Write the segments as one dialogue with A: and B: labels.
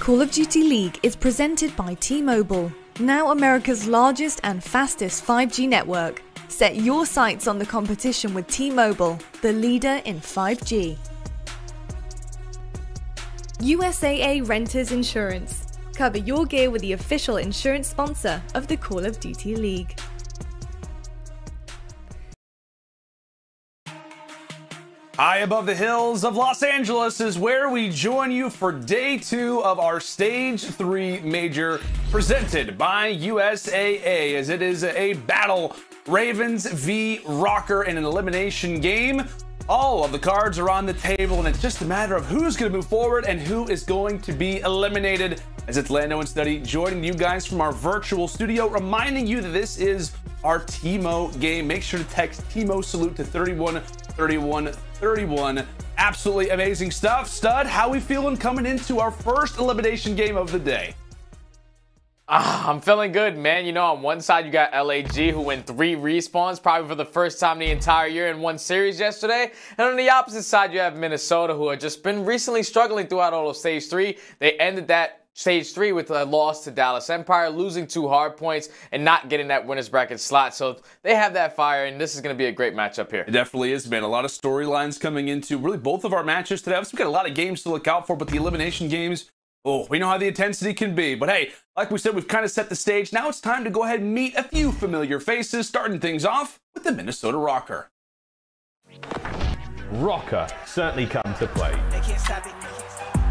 A: Call of Duty League is presented by T-Mobile, now America's largest and fastest 5G network. Set your sights on the competition with T-Mobile, the leader in 5G. USAA Renters Insurance. Cover your gear with the official insurance sponsor of the Call of Duty League.
B: High above the hills of Los Angeles is where we join you for day 2 of our Stage 3 Major presented by USAA, as it is a battle Ravens v Røkkr in an elimination game. All of the cards are on the table, and it's just a matter of who's going to move forward and who is going to be eliminated. As it's Lando and Standy joining you guys from our virtual studio, reminding you that this is our Teemo game. Make sure to text Teemo Salute to 313131. Absolutely amazing stuff. Stud, how we feeling coming into our first elimination game of the day?
C: I'm feeling good, man. You know, on one side, you got LAG, who win 3 respawns, probably for the first time the entire year in one series yesterday. And on the opposite side, you have Minnesota, who have just been recently struggling throughout all of Stage 3. They ended that Stage 3 with a loss to Dallas Empire, losing 2 hard points and not getting that winner's bracket slot. So they have that fire, and this is going to be a great matchup here.
B: It definitely is, man. A lot of storylines coming into really both of our matches today. We've got a lot of games to look out for, but the elimination games, oh, we know how the intensity can be. But hey, like we said, we've kind of set the stage. Now it's time to go ahead and meet a few familiar faces, starting things off with the Minnesota Røkkr.
D: Røkkr certainly come to play.
E: They can't stop it.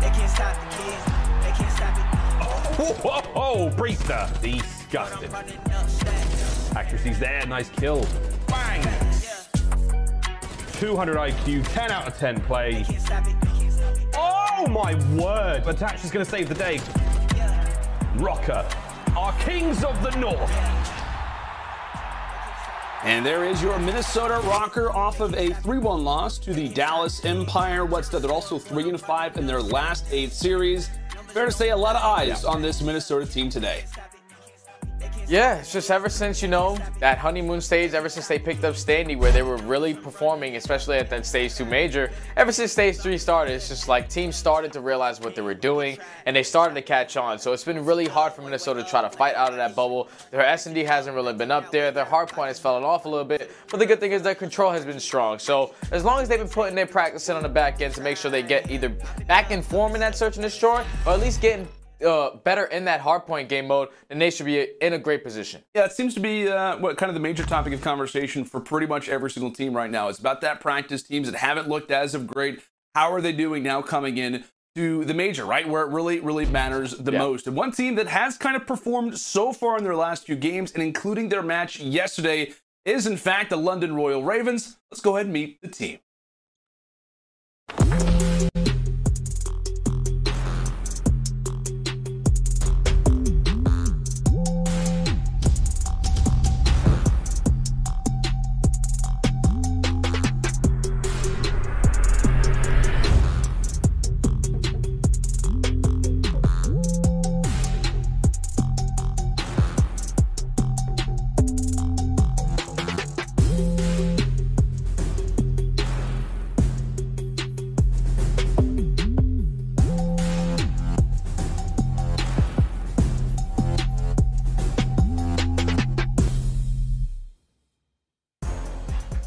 E: They can't stop the kids. They can't stop it.
D: Oh, Priestahh, disgusting. Accuracy's there, nice kill. Bang! 200 IQ, 10 out of 10 play. Oh my word! But Dashy is going to save the day. Røkkr, our kings of the north.
B: And there is your Minnesota Røkkr off of a 3-1 loss to the Dallas Empire. What's that? They're also 3-5 in their last 8 series. Fair to say, a lot of eyes on this Minnesota team today.
C: Yeah, it's just ever since, you know, that honeymoon stage, ever since they picked up Standy, where they were really performing, especially at that Stage 2 Major, ever since Stage 3 started, it's just like teams started to realize what they were doing, and they started to catch on. So it's been really hard for Minnesota to try to fight out of that bubble. Their S&D hasn't really been up there. Their hard point has fallen off a little bit, but the good thing is their control has been strong. So as long as they've been putting their practice in on the back end to make sure they get either back in form in that search and destroy, or at least getting better in that hardpoint game mode, then they should be in a great position.
B: Yeah, it seems to be what kind of the major topic of conversation for pretty much every single team right now. It's about that practice. Teams that haven't looked as of great, how are they doing now coming in to the major, right, where it really matters the most. And one team that has kind of performed so far in their last few games, and including their match yesterday, is in fact the London Royal Ravens. Let's go ahead and meet the team.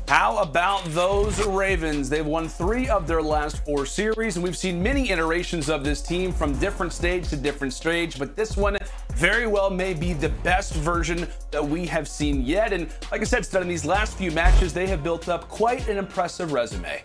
B: How about those Ravens? They've won 3 of their last 4 series, and we've seen many iterations of this team from different stage to different stage, but this one very well may be the best version that we have seen yet. And like I said, in these last few matches, they have built up quite an impressive resume.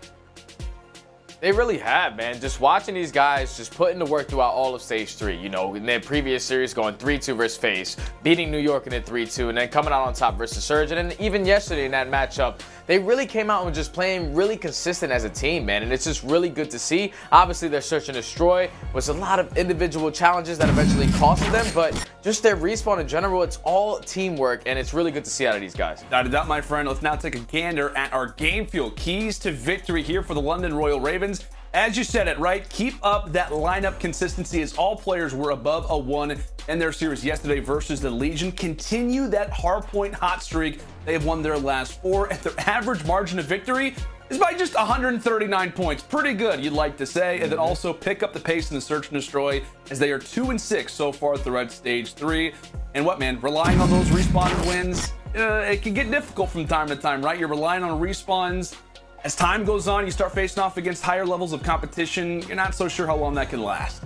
C: They really have, man. Just watching these guys just put in the work throughout all of Stage 3. You know, in their previous series going 3-2 versus FaZe, beating New York in a 3-2, and then coming out on top versus Surge. And then even yesterday in that matchup, they really came out and just playing really consistent as a team, man. And it's just really good to see. Obviously, their search and destroy was a lot of individual challenges that eventually costed them, but just their respawn in general, it's all teamwork, and it's really good to see out of these guys.
B: Without a doubt, my friend. Let's now take a gander at our game fuel keys to victory here for the London Royal Ravens. As you said it, right? Keep up that lineup consistency, as all players were above a 1 in their series yesterday versus the Legion. Continue that hardpoint hot streak. They have won their last 4, and their average margin of victory is by just 139 points. Pretty good, you'd like to say. And then also pick up the pace in the search and destroy, as they are 2-6 so far throughout stage 3. And what, man, relying on those respawn wins, it can get difficult from time to time, right? You're relying on respawns. As time goes on, you start facing off against higher levels of competition. You're not so sure how long that can last.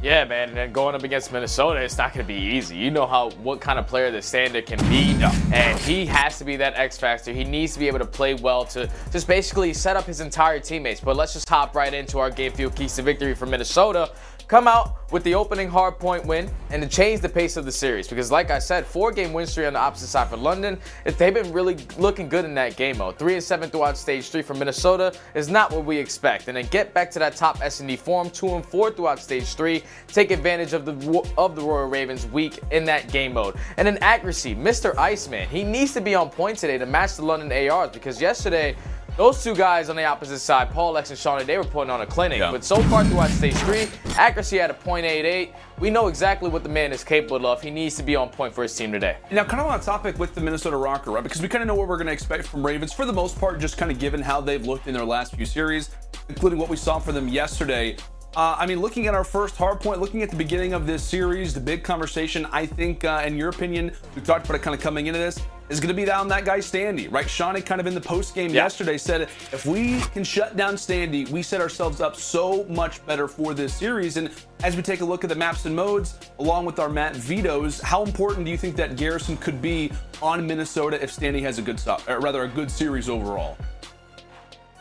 C: Yeah, man, and then going up against Minnesota, it's not going to be easy. You know what kind of player the Standy can be, and he has to be that X factor. He needs to be able to play well to just basically set up his entire teammates. But let's just hop right into our game field keys to victory for Minnesota. Come out with the opening hardpoint win and to change the pace of the series, because like I said, 4-game win streak on the opposite side for London. They've been really looking good in that game mode. 3-7 throughout stage 3 for Minnesota is not what we expect. And then get back to that top S&D form, 2-4 throughout stage 3. Take advantage of the Royal Ravens weak in that game mode. And then accuracy, Mr. Iceman, he needs to be on point today to match the London ARs, because yesterday those two guys on the opposite side, Paul X and Shawnee, they were putting on a clinic. Yeah. But so far throughout stage 3, accuracy at a .88. We know exactly what the man is capable of. He needs to be on point for his team today.
B: Now, kind of on topic with the Minnesota Røkkr, right? Because we kind of know what we're going to expect from Ravens for the most part, just kind of given how they've looked in their last few series, including what we saw from them yesterday. I mean, looking at our first hardpoint, looking at the beginning of this series, the big conversation, I think, in your opinion, we talked about it kind of coming into this, is going to be down that guy Standy, right? Shawnee kind of in the post game yesterday said, if we can shut down Standy, we set ourselves up so much better for this series. And as we take a look at the maps and modes, along with our map vetoes, how important do you think that Garrison could be on Minnesota if Standy has a good stop, or rather a good series overall?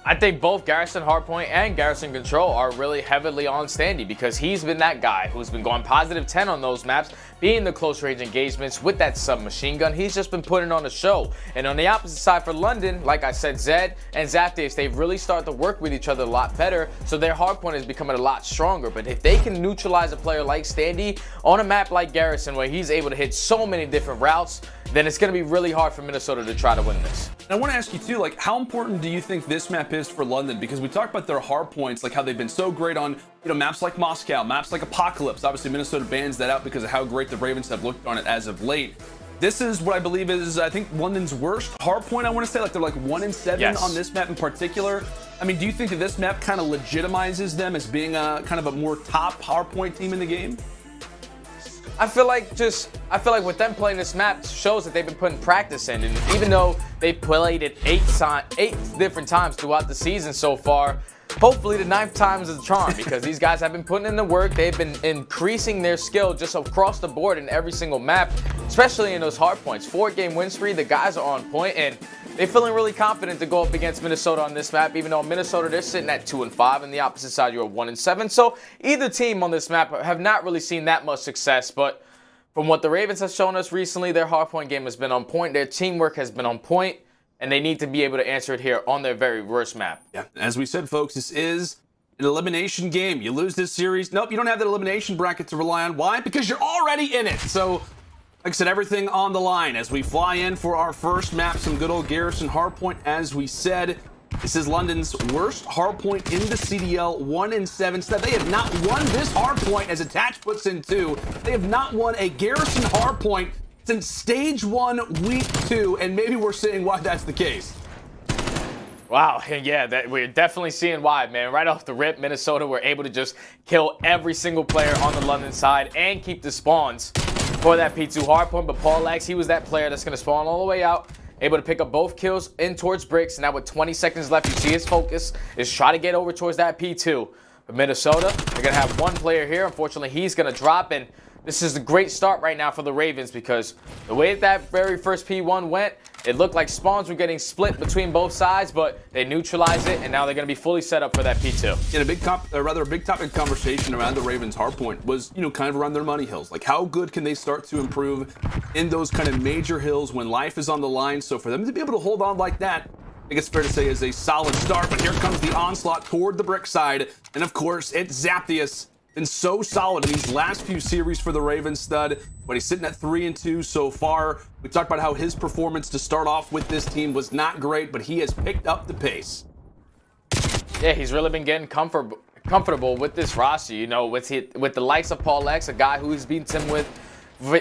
C: I think both Garrison Hardpoint and Garrison Control are really heavily on Standy, because he's been that guy who's been going positive 10 on those maps, being the close range engagements with that submachine gun. He's just been putting on a show. And on the opposite side for London, like I said, Zed and Zapdos, they've really started to work with each other a lot better, so their hardpoint is becoming a lot stronger. But if they can neutralize a player like Standy on a map like Garrison, where he's able to hit so many different routes, then it's going to be really hard for Minnesota to try to win this.
B: And I want to ask you too, like, how important do you think this map is for London? Because we talked about their hard points, like how they've been so great on, you know, maps like Moscow, maps like Apocalypse. Obviously, Minnesota bans that out because of how great the Ravens have looked on it as of late. This is what I believe is, I think, London's worst hard point. I want to say, like, they're like 1-7 on this map in particular. I mean, do you think that this map kind of legitimizes them as being a kind of a more top hard point team in the game?
C: I feel like with them playing this map shows that they've been putting practice in, and even though they played it 8 different times throughout the season so far, hopefully the 9th time is the charm, because these guys have been putting in the work. They've been increasing their skill just across the board in every single map, especially in those hard points. 4-game win streak, the guys are on point, and they're feeling really confident to go up against Minnesota on this map, even though Minnesota, they're sitting at 2-5, and the opposite side, you're 1-7. So either team on this map have not really seen that much success, but from what the Ravens have shown us recently, their hardpoint game has been on point, their teamwork has been on point, and they need to be able to answer it here on their very worst map.
B: Yeah, as we said, folks, this is an elimination game. You lose this series, nope, you don't have that elimination bracket to rely on. Why? Because you're already in it. So, like I said, everything on the line as we fly in for our first map, some good old Garrison hardpoint. As we said, this is London's worst hardpoint in the CDL, 1-7. So they have not won this hardpoint, as Attach puts in 2. They have not won a Garrison hardpoint since stage 1, week 2, and maybe we're seeing why that's the case.
C: Wow, yeah, we're definitely seeing why, man. Right off the rip, Minnesota were able to just kill every single player on the London side and keep the spawns for that P2 hardpoint. But Paul X, he was that player that's going to spawn all the way out, able to pick up both kills in towards bricks. And now with 20 seconds left, you see his focus is try to get over towards that P2. But Minnesota, they're going to have one player here. Unfortunately, he's going to drop, and this is a great start right now for the Ravens, because the way that very first P1 went, it looked like spawns were getting split between both sides, but they neutralized it, and now they're going to be fully set up for that P2.
B: And a big topic conversation around the Ravens hardpoint was, you know, kind of around their money hills. Like, how good can they start to improve in those kind of major hills when life is on the line? So for them to be able to hold on like that, I think it's fair to say is a solid start. But here comes the onslaught toward the brick side, and of course, it's Zapdos. Been so solid in these last few series for the Ravens stud, but he's sitting at 3-2 so far. We talked about how his performance to start off with this team was not great, but he has picked up the pace.
C: Yeah, he's really been getting comfortable with this roster, you know, with the likes of Paul X, a guy who he's beaten him with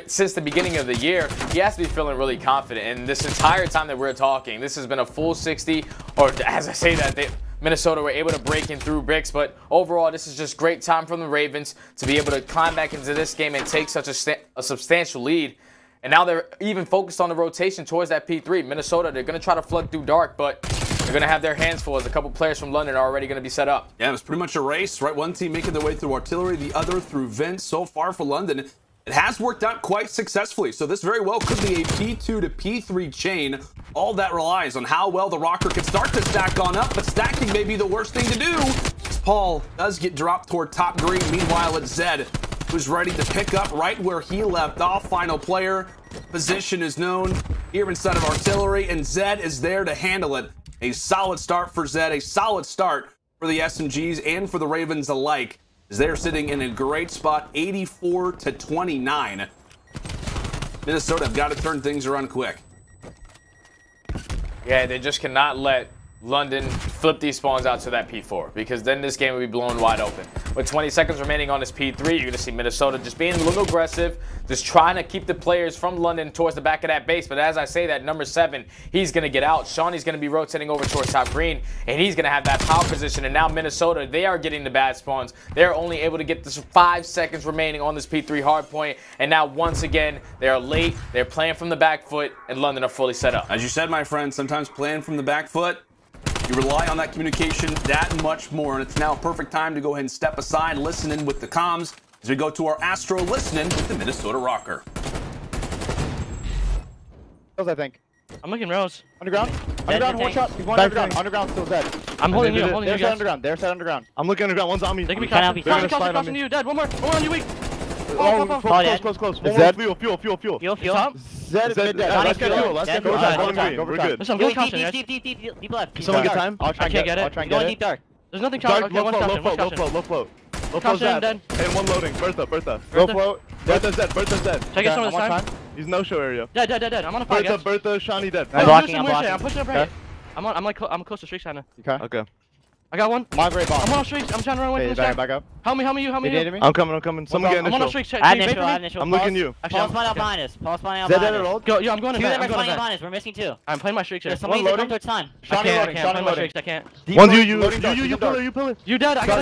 C: since the beginning of the year, he has to be feeling really confident. And this entire time that we're talking, this has been a full 60, or as I say that, Minnesota were able to break in through bricks, but overall, this is just great time from the Ravens to be able to climb back into this game and take such a substantial lead. And now they're even focused on the rotation towards that P3. Minnesota, they're going to try to flood through dark, but they're going to have their hands full as a couple players from London are already going to be set up.
B: Yeah, it was pretty much a race, right? One team making their way through artillery, the other through vents. So far for London, it has worked out quite successfully. So this very well could be a P2 to P3 chain. All that relies on how well the Røkkr can start to stack on up, but stacking may be the worst thing to do. As Paul does get dropped toward top green. Meanwhile, it's Zed, who's ready to pick up right where he left off. Final player position is known here inside of artillery, and Zed is there to handle it. A solid start for Zed, a solid start for the SMGs and for the Ravens alike, as they're sitting in a great spot, 84 to 29. Minnesota have got to turn things around quick.
C: Yeah, they just cannot let London flip these spawns out to that P4, because then this game will be blown wide open. With 20 seconds remaining on this P3, you're going to see Minnesota just being a little aggressive, just trying to keep the players from London towards the back of that base. But as I say that, number 7, he's going to get out. Shawnee's going to be rotating over towards top green, and he's going to have that power position. And now Minnesota, they are getting the bad spawns. They're only able to get this 5 seconds remaining on this P3 hard point. And now once again, they are late. They're playing from the back foot, and London are fully set up.
B: As you said, my friend, sometimes playing from the back foot, you rely on that communication that much more, and it's now a perfect time to go ahead and step aside, listen in with the comms as we go to our Astro listening with the Minnesota Røkkr.
F: I think.
G: I'm looking Rose.
F: Underground? Underground, one shot. He's one underground. Underground still dead.
G: I'm holding you. I'm holding you.
F: There's underground. There's underground.
H: I'm looking underground. One's on me.
G: They can be crossing you. Dead. One more on you. Weak.
F: Oh, close. One more.
H: Fuel.
F: Zed is dead.
H: Let's get fuel. Let's get fuel. We're good.
G: Listen, I'm going caution, right?
H: Deep left. Someone get time?
F: I'll try and get it.
H: Going deep dark.
G: There's nothing caution. Okay, one caution.
H: Low float.
G: Caution, dead.
H: And one loading. Bertha.
F: Low float.
H: Bertha's dead.
G: Should I get some of this time?
H: He's no-show area.
G: Dead. I'm on a fire, guys.
H: Bertha, Shawnee dead.
G: I'm blocking. I'm pushing up right. I'm close to streaks, kinda.
H: Okay.
G: I got one.
F: My very bottom.
G: I'm on streaks. I'm trying to run away from this guy.
F: Back up.
G: Help me.
H: I'm coming. Someone get initial.
G: I'm on streaks.
H: I have initial. I'm looking you.
G: Paul
H: spawn out behind us.
G: Go. Yeah, I'm going to bed.
H: We're missing 2.
G: I'm playing my streaks here.
H: Somebody come towards time.
G: I can't.
H: One you pillar.
G: You dead. I got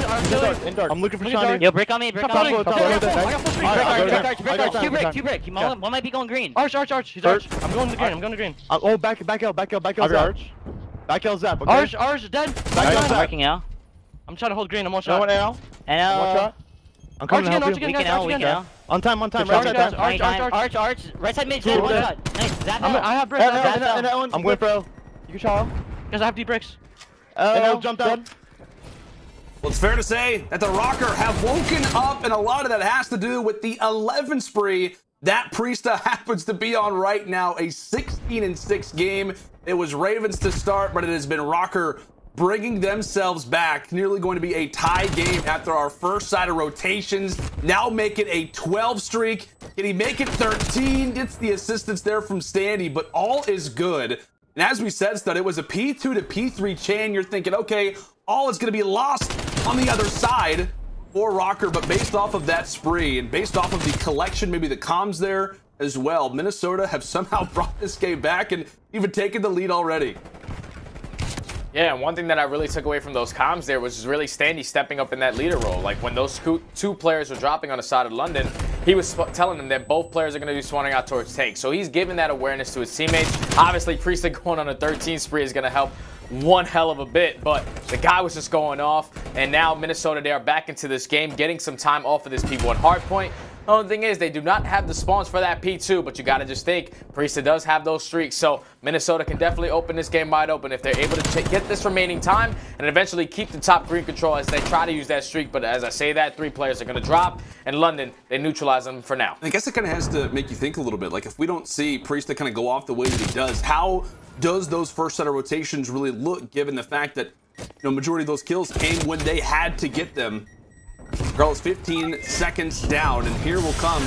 G: it.
F: In dark.
H: I'm looking for Shawnee.
I: Yo, brick on me.
G: I got full streaks.
I: Two brick. One might be going green.
G: Arch. He's arch. I'm going to green.
H: Oh, back L.
F: Arch.
H: Back L zap, okay?
G: Arch, dead.
I: Working out.
G: I'm trying to hold green. I'm one
F: No one
G: shot.
F: L.
I: And
F: One shot.
H: I'm coming to help you.
I: We can L.
H: On time.
F: Good
H: Right
F: shot.
H: side.
I: Arch. Right side mid. One shot. Nice. Zap L.
G: I have bricks.
H: I'm going for L.
F: You can shot him.
G: Because I have deep bricks.
H: L jumped out.
B: Well, it's fair to say that the Røkkr have woken up, and a lot of that has to do with the 11 spree that Priestahh happens to be on right now. A 16-6 game. It was Ravens to start, but it has been Røkkr bringing themselves back. Nearly going to be a tie game after our first side of rotations. Now make it a 12 streak. Can he make it 13? Gets the assistance there from Standy, but all is good. And as we said, Stud, it was a P2 to P3 chain. You're thinking, okay, all is going to be lost on the other side for Røkkr, but based off of that spree and based off of the collection, maybe the comms there as well, Minnesota have somehow brought this game back and even taken the lead already.
C: Yeah, and one thing that I really took away from those comms there was really Standy stepping up in that leader role. Like when those two players were dropping on the side of London, he was telling them that both players are going to be spawning out towards tank. So he's giving that awareness to his teammates. Obviously, Priestahh going on a 13 spree is going to help one hell of a bit, but the guy was just going off. And now Minnesota, they are back into this game, getting some time off of this P1 hard point. The only thing is they do not have the spawns for that P2, but you got to just think Priestahh does have those streaks. So Minnesota can definitely open this game wide open if they're able to get this remaining time and eventually keep the top green control as they try to use that streak. But as I say that, 3 players are going to drop, and London, they neutralize them for now.
B: I guess it kind of has to make you think a little bit. Like if we don't see Priestahh kind of go off the way that he does, how does those first set of rotations really look, given the fact that majority of those kills came when they had to get them? Regardless, 15 seconds down, and here will come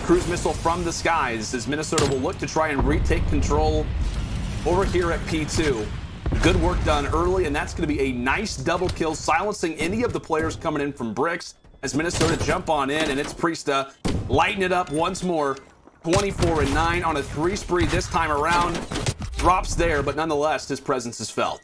B: cruise missile from the skies as Minnesota will look to try and retake control over here at P2. Good work done early, and that's going to be a nice double kill, silencing any of the players coming in from bricks. as Minnesota jump on in, and it's Priestahh lighting it up once more. 24 and 9 on a 3 spree this time around. Drops there, but nonetheless, his presence is felt.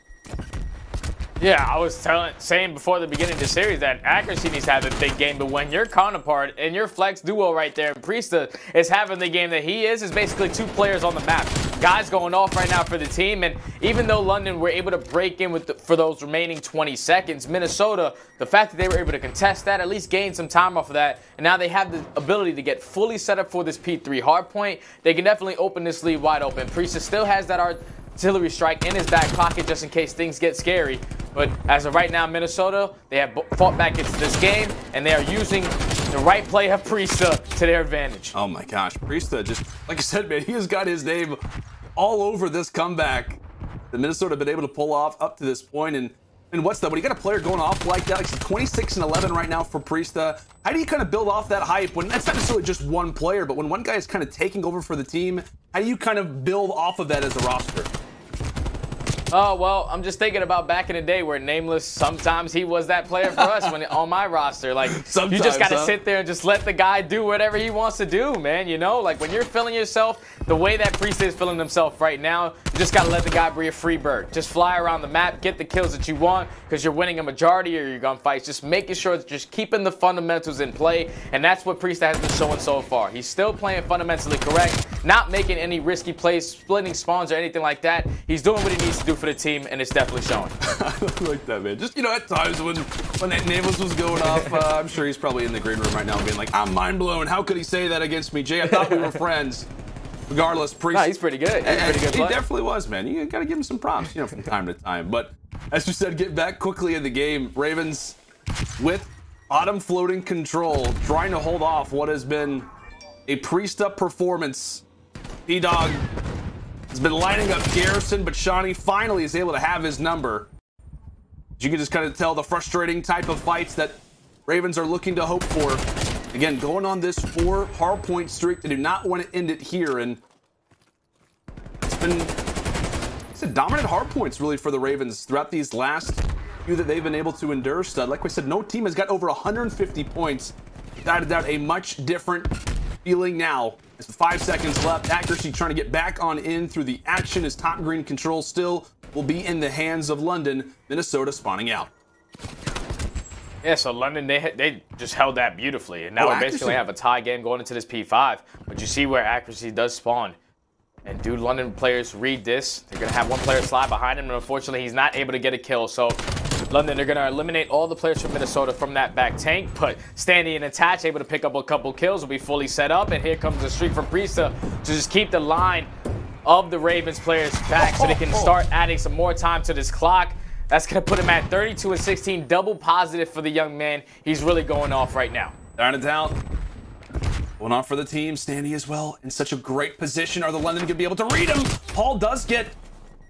C: Yeah, I was saying before the beginning of the series that accuracy needs to have a big game, but when your counterpart and your flex duo right there, Priestahh, is having the game that he is basically 2 players on the map. Guys going off right now for the team, and even though London were able to break in for those remaining 20 seconds, Minnesota, the fact that they were able to contest that, at least gain some time off of that, and now they have the ability to get fully set up for this P3 hardpoint. They can definitely open this lead wide open. Priestahh still has that artillery strike in his back pocket just in case things get scary. But as of right now, Minnesota, they have fought back into this game, and they are using the right play of Priestahh to their advantage.
B: Oh my gosh, Priestahh just, like I said, man, he has got his name all over this comeback that Minnesota have been able to pull off up to this point. And what's that? When you got a player going off like that, like 26 and 11 right now for Priestahh, how do you kind of build off that hype when that's not necessarily just one player, but when one guy is kind of taking over for the team, how do you kind of build off of that as a roster?
C: Oh, well, I'm just thinking about back in the day where Nameless, sometimes he was that player for us when on my roster. Like,
B: sometimes,
C: you just got to sit there and just let the guy do whatever he wants to do, man, you know? Like, when you're feeling yourself, the way that Priestahh is feeling himself right now, you just got to let the guy be a free bird. Just fly around the map, get the kills that you want, because you're winning a majority of your gunfights. Just making sure that you're just keeping the fundamentals in play, and that's what Priestahh has been showing so far. He's still playing fundamentally correct, not making any risky plays, splitting spawns or anything like that. He's doing what he needs to do for the team, and it's definitely showing.
B: I like that, man. Just, you know, at times when that Nameless was going off, I'm sure he's probably in the green room right now being like, I'm mind blown. How could he say that against me? Jay, I thought we were friends. Regardless, Priestahh.
C: Nah, he's pretty good. He's pretty good
B: He definitely was, man. You got to give him some props, you know, from time to time. But as you said, get back quickly in the game. Ravens with bottom floating control, trying to hold off what has been a Priestahh performance. P-Dog has been lining up Garrison, but Shawnee finally is able to have his number. You can just kind of tell the frustrating type of fights that Ravens are looking to hope for. Again, going on this 4 hardpoint streak. They do not want to end it here, and it's been dominant hardpoints really for the Ravens throughout these last few that they've been able to endure. Stud, like we said, no team has got over 150 points. Without a doubt, a much different feeling now. There's 5 seconds left. Accuracy trying to get back on in through the action as top green control still will be in the hands of London. Minnesota spawning out.
C: Yeah, so London, they just held that beautifully. And now we basically have a tie game going into this P5. But you see where accuracy does spawn. And dude, London players read this. They're going to have one player slide behind him. And unfortunately, he's not able to get a kill. So London, they're going to eliminate all the players from Minnesota from that back tank. But Standy and Attach able to pick up a couple kills. Will be fully set up. And here comes the streak from Priestahh to just keep the line of the Ravens players back so they can start adding some more time to this clock. That's going to put him at 32 and 16, double positive for the young man. He's really going off right now.
B: Without a doubt. Going on for the team. Standy as well in such a great position. Are the London going to be able to read him? Paul does get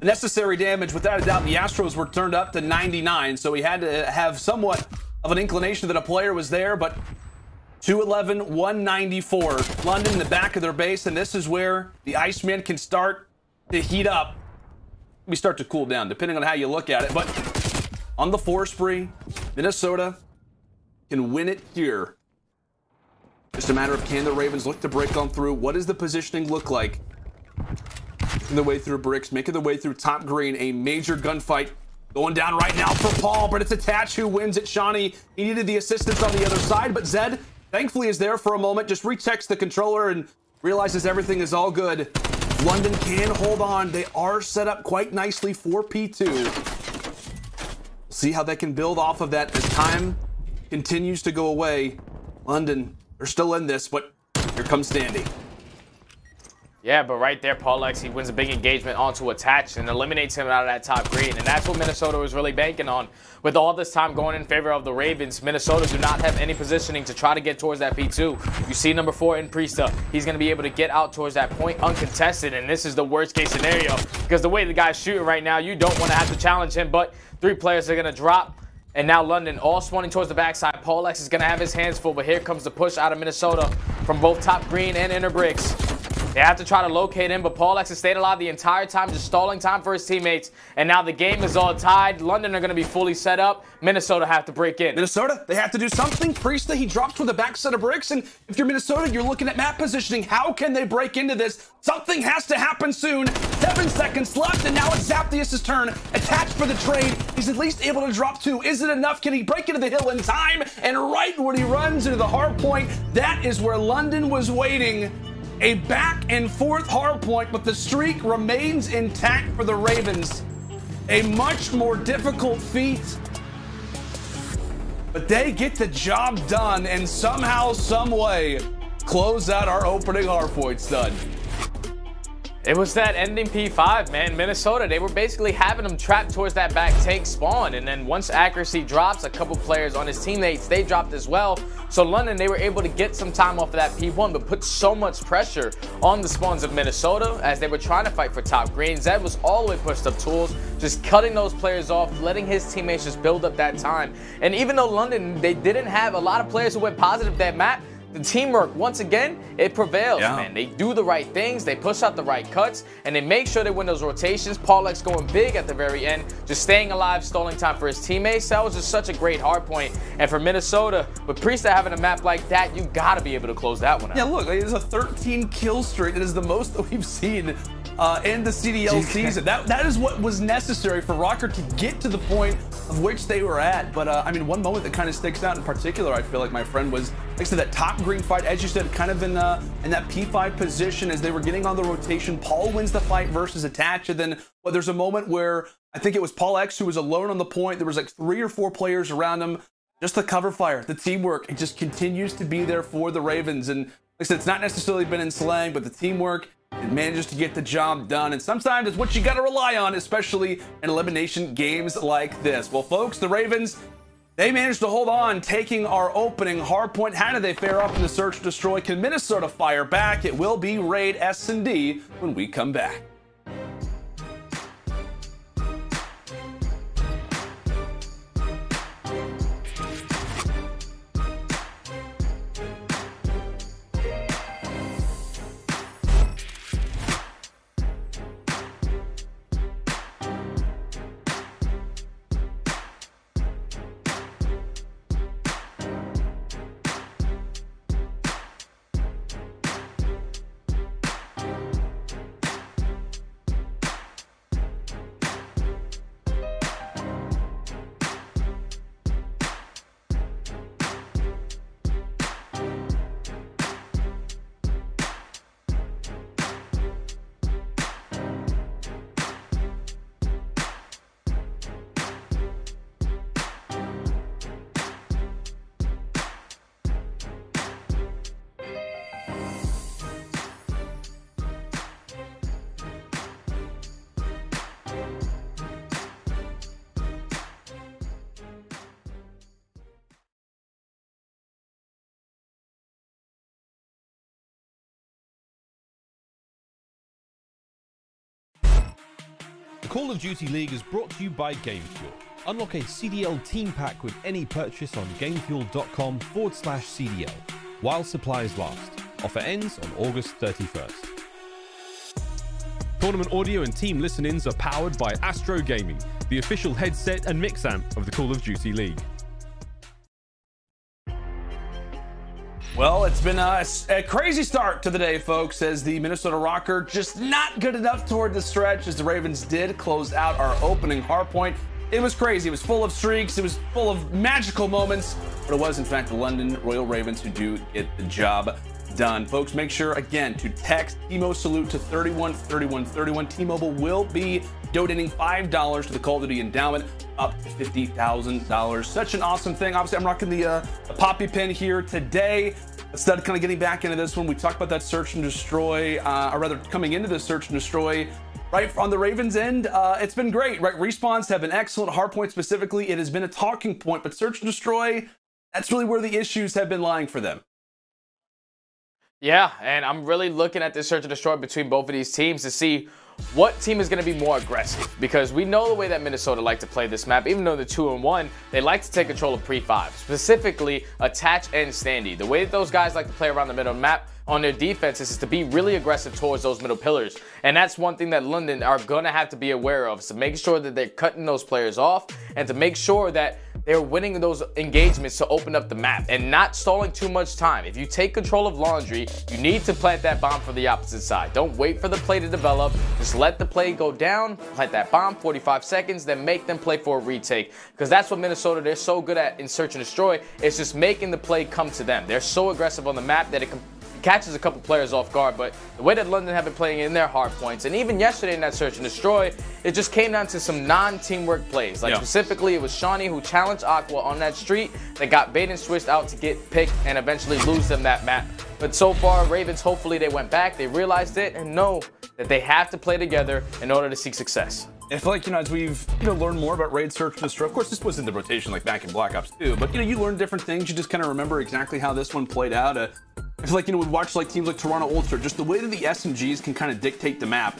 B: necessary damage. Without a doubt, the Astros were turned up to 99, so he had to have somewhat of an inclination that a player was there, but 211, 194. London in the back of their base, and this is where the Iceman can start to heat up. We start to cool down, depending on how you look at it. But on the 4 spree, Minnesota can win it here. Just a matter of, can the Ravens look to break on through? What does the positioning look like? Making their way through bricks, making their way through top green. A major gunfight going down right now for Paul, but it's Attach who wins it. Shawnee, he needed the assistance on the other side, but Zed thankfully is there for a moment, just rechecks the controller and realizes everything is all good. London can hold on. They are set up quite nicely for P2. We'll see how they can build off of that as time continues to go away. London, they're still in this, but here comes Standy.
C: Yeah, but right there, Paul X, he wins a big engagement onto Attach and eliminates him out of that top green. And that's what Minnesota was really banking on. With all this time going in favor of the Ravens, Minnesota do not have any positioning to try to get towards that P2. You see number 4 in Priestahh. He's going to be able to get out towards that point uncontested. And this is the worst case scenario because the way the guy's shooting right now, you don't want to have to challenge him. But 3 players are going to drop. And now London all spawning towards the backside. Paul X is going to have his hands full. But here comes the push out of Minnesota from both top green and inner bricks. They have to try to locate him, but pauLX has stayed alive the entire time, just stalling time for his teammates. And now the game is all tied. London are going to be fully set up. Minnesota have to break in.
B: Minnesota, they have to do something. Priestahh, he drops with a back set of bricks. And if you're Minnesota, you're looking at map positioning. How can they break into this? Something has to happen soon. 7 seconds left, and now it's Zaptius' turn. Attached for the trade. He's at least able to drop 2. Is it enough? Can he break into the hill in time? And right when he runs into the hard point, that is where London was waiting. A back and forth hard point, but the streak remains intact for the Ravens. A much more difficult feat, but they get the job done and somehow, some way, close out our opening hard point stud.
C: It was that ending P5, man. Minnesota, they were basically having them trapped towards that back tank spawn. And then once accuracy drops, a couple players on his teammates, they dropped as well. So London, they were able to get some time off of that P1, but put so much pressure on the spawns of Minnesota as they were trying to fight for top green. Zed was all the way pushed up tools, just cutting those players off, letting his teammates just build up that time. And even though London, they didn't have a lot of players who went positive that map, the teamwork, once again, it prevails, man. They do the right things, they push out the right cuts, and they make sure they win those rotations. pauLX going big at the very end, just staying alive, stalling time for his teammates. That was just such a great hard point. And for Minnesota, with Priestahh having a map like that, you gotta be able to close that one out.
B: Yeah, look, it is a 13 kill streak. It is the most that we've seen in the CDL season. That is what was necessary for Røkkr to get to the point of which they were at. But I mean, one moment that kind of sticks out in particular, I feel like, my friend, was, like I said, that top green fight, as you said, kind of in that P5 position as they were getting on the rotation. Paul wins the fight versus Attach, and then there's a moment where I think it was pauLX who was alone on the point. There was like 3 or 4 players around him. Just the cover fire, the teamwork, it just continues to be there for the Ravens. And like I said, it's not necessarily been in slang, but the teamwork, it manages to get the job done. And sometimes it's what you got to rely on, especially in elimination games like this. Well, folks, the Ravens, they managed to hold on, taking our opening hardpoint. How do they fare up in the search and destroy? Can Minnesota fire back? It will be Raid S&D when we come back.
D: The Call of Duty League is brought to you by GameFuel. Unlock a CDL team pack with any purchase on gamefuel.com/CDL while supplies last. Offer ends on August 31st. Tournament audio and team listen-ins are powered by Astro Gaming, the official headset and mix amp of the Call of Duty League.
B: Well, it's been a crazy start to the day, folks, as the Minnesota Røkkr just not good enough toward the stretch as the Ravens did close out our opening hardpoint. It was crazy. It was full of streaks. It was full of magical moments, but it was, in fact, the London Royal Ravens who do get the job done. Folks, make sure, again, to text Timo Salute to 313131. T-Mobile will be donating $5 to the Call of Duty Endowment, up to $50,000. Such an awesome thing. Obviously, I'm rocking the poppy pin here today. Instead of kind of getting back into this one, we talked about that search and destroy, or rather coming into this search and destroy. Right, on the Ravens end, it's been great, right? Respawns have been excellent. Hardpoint specifically, it has been a talking point, but search and destroy, that's really where the issues have been lying for them.
C: Yeah, and I'm really looking at this search and destroy between both of these teams to see what team is going to be more aggressive, because we know the way that Minnesota like to play this map. Even though they're 2-1, they like to take control of pre-5, specifically Attach and Standy. The way that those guys like to play around the middle of the map on their defenses is to be really aggressive towards those middle pillars, and that's one thing that London are going to have to be aware of, is to make sure that they're cutting those players off and to make sure that they're winning those engagements to open up the map and not stalling too much time. If you take control of Laundry, you need to plant that bomb for the opposite side. Don't wait for the play to develop. Just let the play go down, plant that bomb, 45 seconds, then make them play for a retake. Because that's what Minnesota, they're so good at in search and destroy, is just making the play come to them. They're so aggressive on the map that it catches a couple players off guard, but the way that London have been playing in their hard points, and even yesterday in that search and destroy, it just came down to some non-teamwork plays. Like specifically, it was Shawnee who challenged Aqua on that street that got bait and switched out to get picked and eventually lose them that map. But so far, Ravens, hopefully they went back, they realized it, and know that they have to play together in order to seek success.
B: I feel like, as we've, learned more about Raid Search and Destroy, of course, this was in the rotation like back in Black Ops 2, but, you learn different things. You just kind of remember exactly how this one played out. I feel like, we watch like teams like Toronto Ultra, just the way that the SMGs can kind of dictate the map.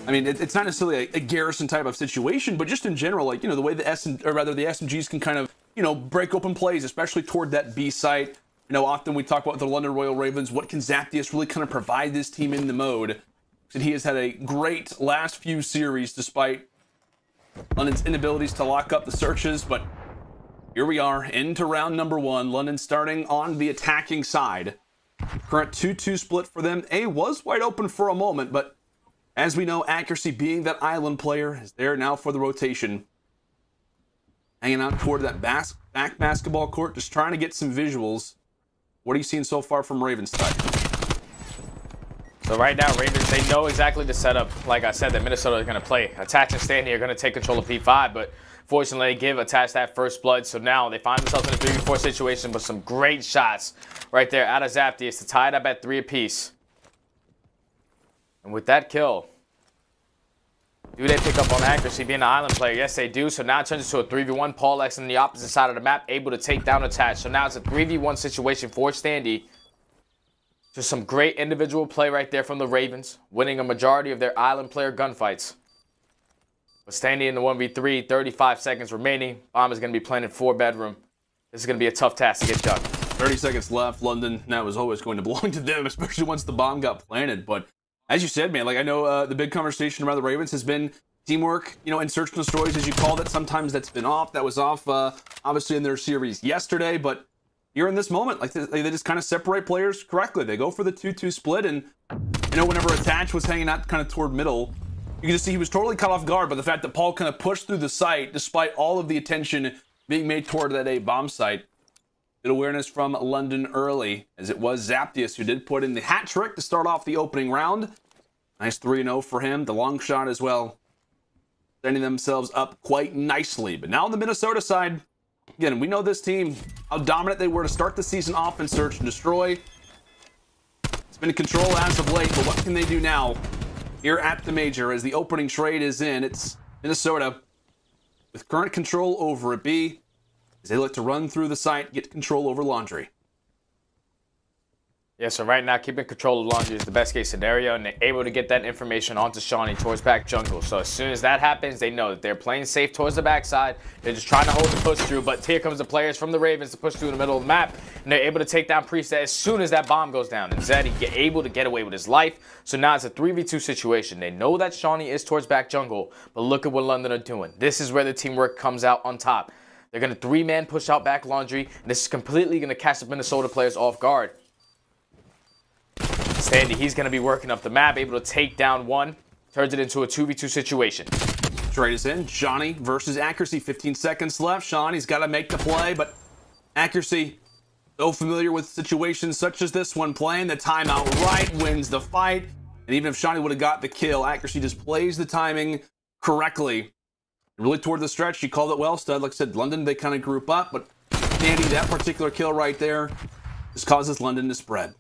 B: I mean, it's not necessarily a garrison type of situation, but just in general, like, the way the SMGs can kind of, break open plays, especially toward that B site. Often we talk about the London Royal Ravens. What can Zaptius really kind of provide this team in the mode? And he has had a great last few series despite London's inabilities to lock up the searches, but here we are into round number 1. London starting on the attacking side. Current 2-2 split for them. A was wide open for a moment, but as we know, Accuracy being that island player is there now for the rotation. Hanging out toward that back basketball court, just trying to get some visuals. What are you seeing so far from Ravens side?
C: So right now, Ravens, they know exactly the setup, like I said, that Minnesota is going to play. Attach and Standy are going to take control of P5, but fortunately, they give Attach that first blood, so now they find themselves in a 3v4 situation, but some great shots right there out of Zaptius to tie it up at 3 apiece. And with that kill, do they pick up on Accuracy being an island player? Yes, they do. So now it turns into a 3v1. Paul X on the opposite side of the map, able to take down Attach. So now it's a 3v1 situation for Standy. Just some great individual play right there from the Ravens, winning a majority of their island player gunfights. But Standy in the 1v3, 35 seconds remaining. Bomb is going to be planted 4-bedroom. This is going to be a tough task to get done.
B: 30 seconds left. London, that was always going to belong to them, especially once the bomb got planted. But as you said, man, like I know the big conversation around the Ravens has been teamwork, in search and destroys, as you called it. Sometimes that's been off. That was off, obviously, in their series yesterday. But here in this moment, like they just kind of separate players correctly. They go for the 2-2 split, and whenever Attach was hanging out kind of toward middle, you can just see he was totally caught off guard by the fact that Paul kind of pushed through the site despite all of the attention being made toward that A bomb site. Good awareness from London early, as it was Zaptius who did put in the hat trick to start off the opening round. Nice 3-0 for him. The long shot as well, setting themselves up quite nicely. But now on the Minnesota side, again, we know this team, how dominant they were to start the season off in search and destroy. It's been in control as of late, but what can they do now here at the major as the opening trade is in? It's Minnesota with current control over a B as they look to run through the site, get control over Laundry.
C: Yeah, so right now, keeping control of Laundry is the best case scenario, and they're able to get that information onto Shawnee towards back jungle. So as soon as that happens, they know that they're playing safe towards the backside. They're just trying to hold the push through, but here comes the players from the Ravens to push through in the middle of the map, and they're able to take down Priestahh as soon as that bomb goes down. And Zed, able to get away with his life. So now it's a 3v2 situation. They know that Shawnee is towards back jungle, but look at what London are doing. This is where the teamwork comes out on top. They're going to 3-man push out back Laundry, and this is completely going to catch the Minnesota players off guard. Standy, he's going to be working up the map, able to take down one, turns it into a 2v2 situation.
B: Trade is in. Shawnee versus Accuracy. 15 seconds left. Shawnee's got to make the play, but Accuracy, so familiar with situations such as this one, playing the timeout right, wins the fight. And even if Shawnee would have got the kill, Accuracy just plays the timing correctly. Really toward the stretch, you called it well, Stud. Like I said, London, they kind of group up, but Standy, that particular kill right there, just causes London to spread.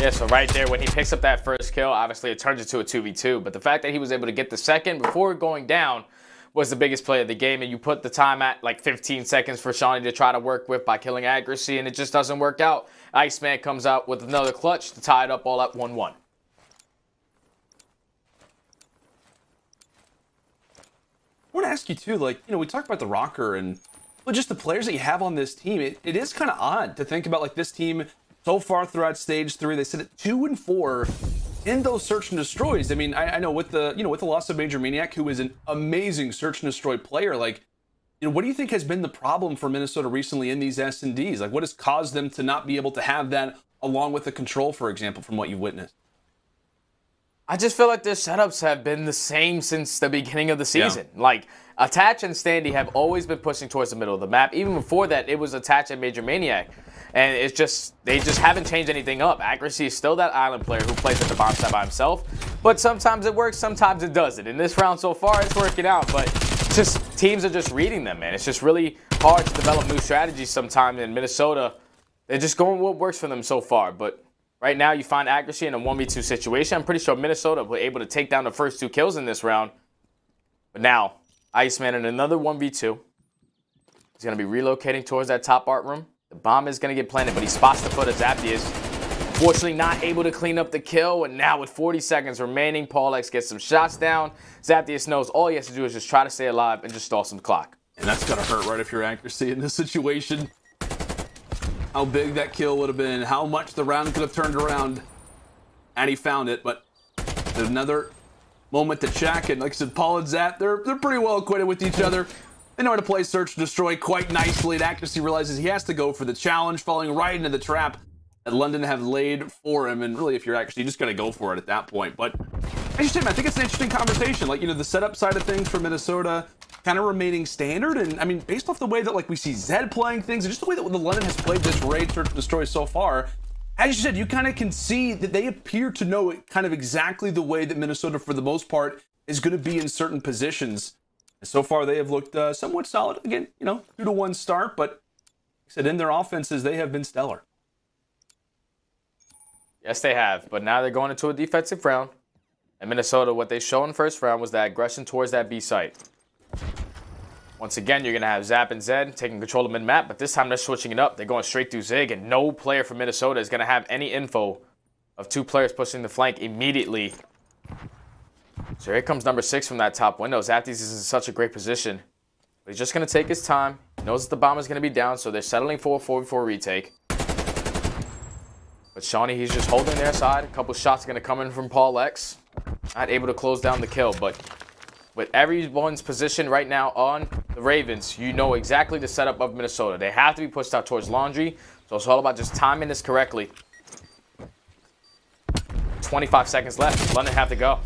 C: Yeah, so right there, when he picks up that first kill, obviously it turns into a 2v2. But the fact that he was able to get the second before going down was the biggest play of the game, and you put the time at like 15 seconds for Shawnee to try to work with by killing accuracy, and it just doesn't work out. Iceman comes out with another clutch to tie it up all at 1-1.
B: I want to ask you too, like, we talk about the Røkkr and just the players that you have on this team. It is kind of odd to think about, like, this team so far throughout stage 3. They sit at 2-4 in those search and destroys. I mean, I know with the with the loss of Major Maniac, who is an amazing search and destroy player, like, what do you think has been the problem for Minnesota recently in these S&Ds? Like, what has caused them to not be able to have that along with the control, for example, from what you've witnessed?
C: I just feel like their setups have been the same since the beginning of the season. Yeah. Like, Attach and Standy have always been pushing towards the middle of the map. Even before that, it was Attach and Major Maniac. And it's just, they just haven't changed anything up. Accuracy is still that island player who plays at the bomb side by himself. But sometimes it works, sometimes it doesn't. In this round so far, it's working out. But just teams are just reading them, man. It's just really hard to develop new strategies sometimes in Minnesota. They're just going with what works for them so far. But right now, you find accuracy in a 1v2 situation. I'm pretty sure Minnesota were able to take down the first 2 kills in this round. But now, Iceman in another 1v2. He's going to be relocating towards that top art room. The bomb is going to get planted, but he spots the foot of Zaptius. Fortunately, not able to clean up the kill. And now with 40 seconds remaining, paulex gets some shots down. Zaptius knows all he has to do is just try to stay alive and just stall some clock.
B: And that's got to hurt right if you're accuracy in this situation. How big that kill would have been, how much the round could have turned around. And he found it, but there's another moment to check. And like I said, Paul and Zap, they're pretty well acquainted with each other. They know how to play search and destroy quite nicely. And accuracy realizes he has to go for the challenge, falling right into the trap that London have laid for him. And really, if you're accuracy, you just got to go for it at that point. But I just I think it's an interesting conversation. Like, the setup side of things for Minnesota kind of remaining standard. And I mean, based off the way that like we see Zed playing things, and just the way that the London has played this raid search and destroy so far, as you said, you kind of can see that they appear to know it kind of exactly the way that Minnesota, for the most part, is going to be in certain positions. And so far, they have looked somewhat solid. Again, 2-1 start, but like I said, in their offenses, they have been stellar.
C: Yes, they have. But now they're going into a defensive round. And Minnesota, what they showed in the first round was that aggression towards that B site. Once again, you're going to have Zap and Zed taking control of mid-map, but this time they're switching it up. They're going straight through Zig, and no player from Minnesota is going to have any info of 2 players pushing the flank immediately. So here comes number 6 from that top window. Zaptius is in such a great position. But he's just going to take his time. He knows that the bomb is going to be down, so they're settling for a 4v4 retake. But Shawnee, he's just holding their side. A couple shots going to come in from paulex. Not able to close down the kill, but with everyone's position right now on the Ravens, you know exactly the setup of Minnesota. They have to be pushed out towards laundry, so it's all about just timing this correctly. 25 seconds left. London have to go.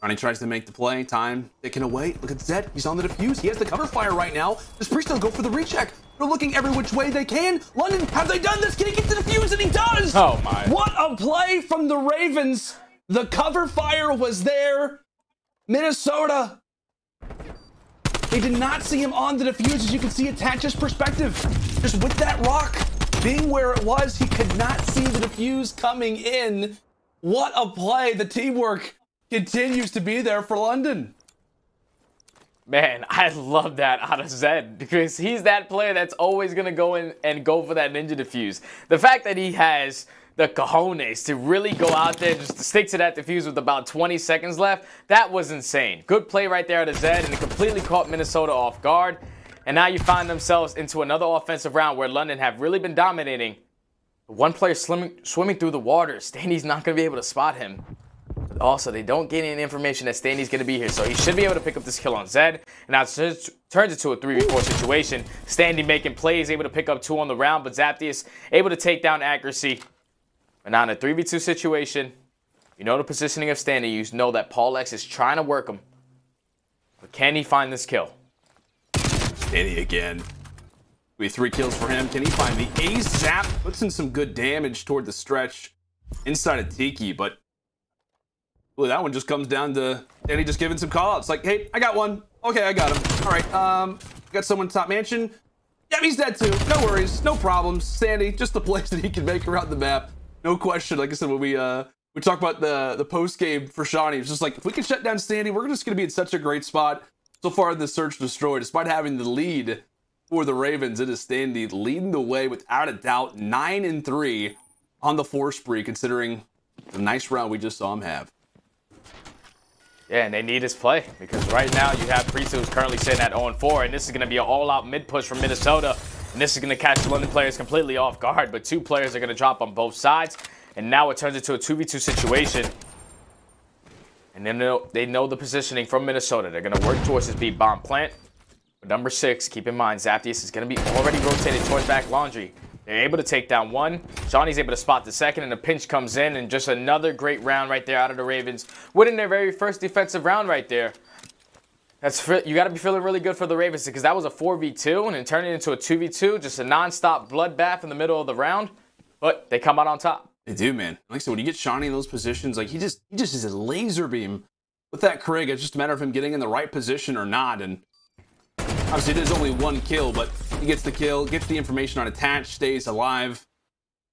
B: Ronnie tries to make the play. Time ticking away. Look at Zed. He's on the defuse. He has the cover fire right now. Does Priestahh go for the recheck? They're looking every which way they can. London, have they done this? Can he get the defuse? And he does!
C: Oh, my.
B: What a play from the Ravens. The cover fire was there. Minnesota. They did not see him on the defuse. As you can see, Attach's perspective. Just with that rock being where it was, he could not see the defuse coming in. What a play. The teamwork continues to be there for London.
C: Man, I love that out of Zed because he's that player that's always going to go in and go for that ninja defuse. The fact that he has the cojones to really go out there and just stick to that defuse with about 20 seconds left, that was insane. Good play right there out of Zed, and it completely caught Minnesota off guard. And now you find themselves into another offensive round where London have really been dominating. One player swimming through the water. Standy's not going to be able to spot him. But also, they don't get any information that Standy's going to be here, so he should be able to pick up this kill on Zed. And now it turns into a 3v4 situation. Standy making plays, able to pick up 2 on the round, but Zaptius able to take down accuracy. And now in a 3v2 situation, you know the positioning of Standy. You know that paulex is trying to work him. But can he find this kill?
B: Standy again. We have 3 kills for him. Can he find the ace? Zap puts in some good damage toward the stretch inside of Tiki, but well, that one just comes down to Standy just giving some call-outs. Like, hey, I got one. Okay, I got him. All right, got someone top mansion. Yeah, he's dead too. No worries, no problems. Standy, just the plays that he can make around the map. No question. Like I said, when we talk about the post game for Shawnee, it's just like, if we can shut down Standy, we're just going to be in such a great spot. So far in the Search and Destroy, despite having the lead for the Ravens, it is Standy leading the way without a doubt, 9-3 on the 4 spree, considering the nice round we just saw him have.
C: Yeah, and they need his play because right now you have Priestahh who's currently sitting at 0-4, and this is going to be an all-out mid-push from Minnesota, and this is going to catch the London players completely off guard, but 2 players are going to drop on both sides, and now it turns into a 2v2 situation. And then they know the positioning from Minnesota. They're going to work towards this B bomb plant. But number 6, keep in mind, Zaptius is going to be already rotated towards back laundry. They're able to take down 1. Johnny's able to spot the 2nd, and the pinch comes in. And just another great round right there out of the Ravens. Winning their very first defensive round right there. You got to be feeling really good for the Ravens because that was a 4v2 and then turned it into a 2v2. Just a non-stop bloodbath in the middle of the round. But they come out on top.
B: They do, man. Like I said, when you get Shawnee in those positions, like he just is a laser beam with that Krig. It's just a matter of him getting in the right position or not. And obviously, it is only 1 kill, but he gets the kill, gets the information on attach, stays alive.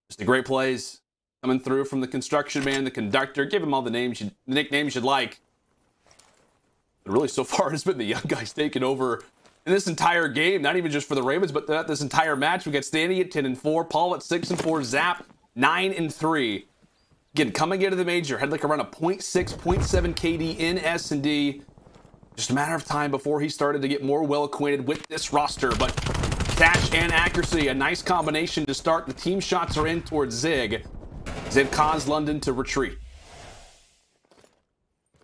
B: Just the great plays coming through from the construction man, the conductor. Give him all the nicknames you'd like. But really, so far, it's been the young guys taking over in this entire game. Not even just for the Ravens, but this entire match. We got Standy at 10-4, Paul at 6-4, Zap 9-3. Again, coming into the major, had like around a 0.6, 0.7 KD in S&D. Just a matter of time before he started to get more well acquainted with this roster. But dash and accuracy, a nice combination to start. The team shots are in towards Zig. Zig caused London to retreat.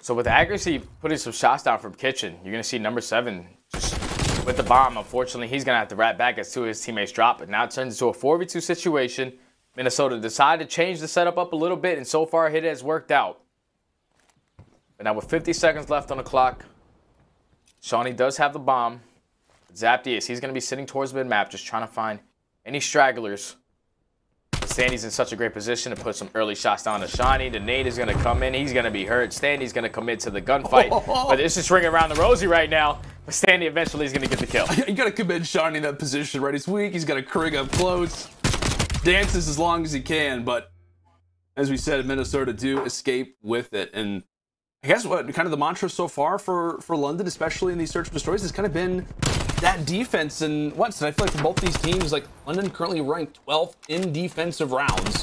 C: So with accuracy, putting some shots down from Kitchen, you're going to see number 7 just with the bomb. Unfortunately, he's going to have to rat back as 2 of his teammates drop. But now it turns into a 4v2 situation. Minnesota decided to change the setup up a little bit, and so far it has worked out. But now with 50 seconds left on the clock, Shawnee does have the bomb. Zaptius, he's going to be sitting towards mid-map, just trying to find any stragglers. Standy's in such a great position to put some early shots down to Shawnee. The nade is going to come in. He's going to be hurt. Standy's going to commit to the gunfight. But it's just ringing around the rosy right now. But Standy eventually is going to get the kill.
B: You got to commend Shawnee in that position, right? He's weak. He's got a Krig up close. Dances as long as he can, but as we said, Minnesota do escape with it. And I guess what kind of the mantra so far for London, especially in these search and destroys, has kind of been that defense. And I feel like for both these teams, like London currently ranked 12th in defensive rounds,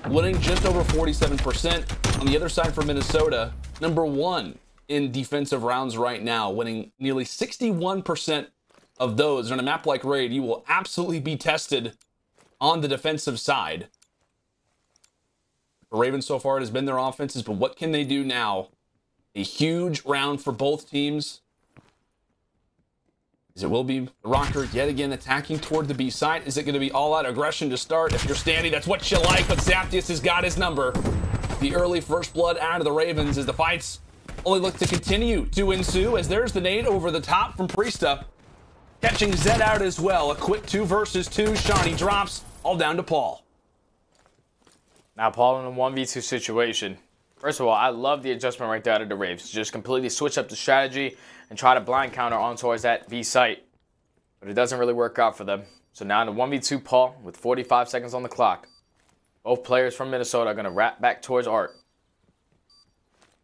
B: winning just over 47%. On the other side for Minnesota, number 1 in defensive rounds right now, winning nearly 61% of those. On a map like Raid, you will absolutely be tested on the defensive side. For Ravens so far, it has been their offenses, but what can they do now? A huge round for both teams. As it will be Røkkr yet again attacking toward the B side. Is it going to be all-out aggression to start? If you're Standy, that's what you like, but Zaptius has got his number. The early first blood out of the Ravens as the fights only look to continue to ensue, as there's the nade over the top from Priestahh. Catching Zed out as well. A quick 2 versus 2. Shawnee drops all down to Paul.
C: Now Paul in a 1v2 situation. First of all, I love the adjustment right there out of the Raves. Just completely switch up the strategy and try to blind counter on towards that B site. But it doesn't really work out for them. So now in a 1v2 Paul with 45 seconds on the clock. Both players from Minnesota are going to wrap back towards Art.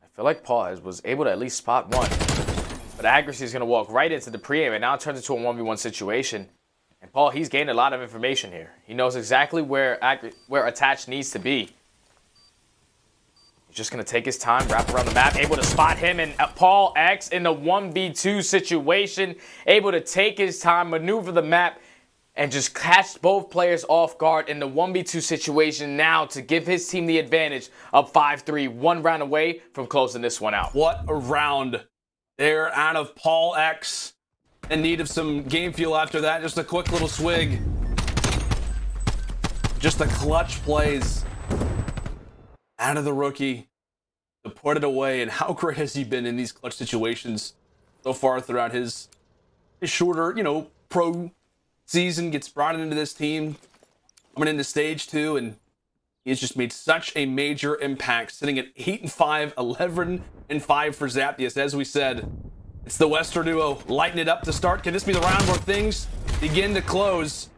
C: I feel like Paul was able to at least spot 1. But accuracy is going to walk right into the pre-aim, and now it turns into a 1v1 situation. And Paul, he's gained a lot of information here. He knows exactly where attach needs to be. He's just going to take his time, wrap around the map, able to spot him, and Paul X in the 1v2 situation, able to take his time, maneuver the map, and just catch both players off guard in the 1v2 situation now to give his team the advantage of 5-3, 1 round away from closing this one out.
B: What a round. They're out of Paul X in need of some game fuel after that. Just a quick little swig. Just the clutch plays out of the rookie to put it away. And how great has he been in these clutch situations so far throughout his shorter, pro season? Gets brought into this team, coming into stage 2, and he's just made such a major impact, sitting at 8-5, 11-5 for Zaptius. As we said, it's the Western duo lighting it up to start. Can this be the round where things begin to close?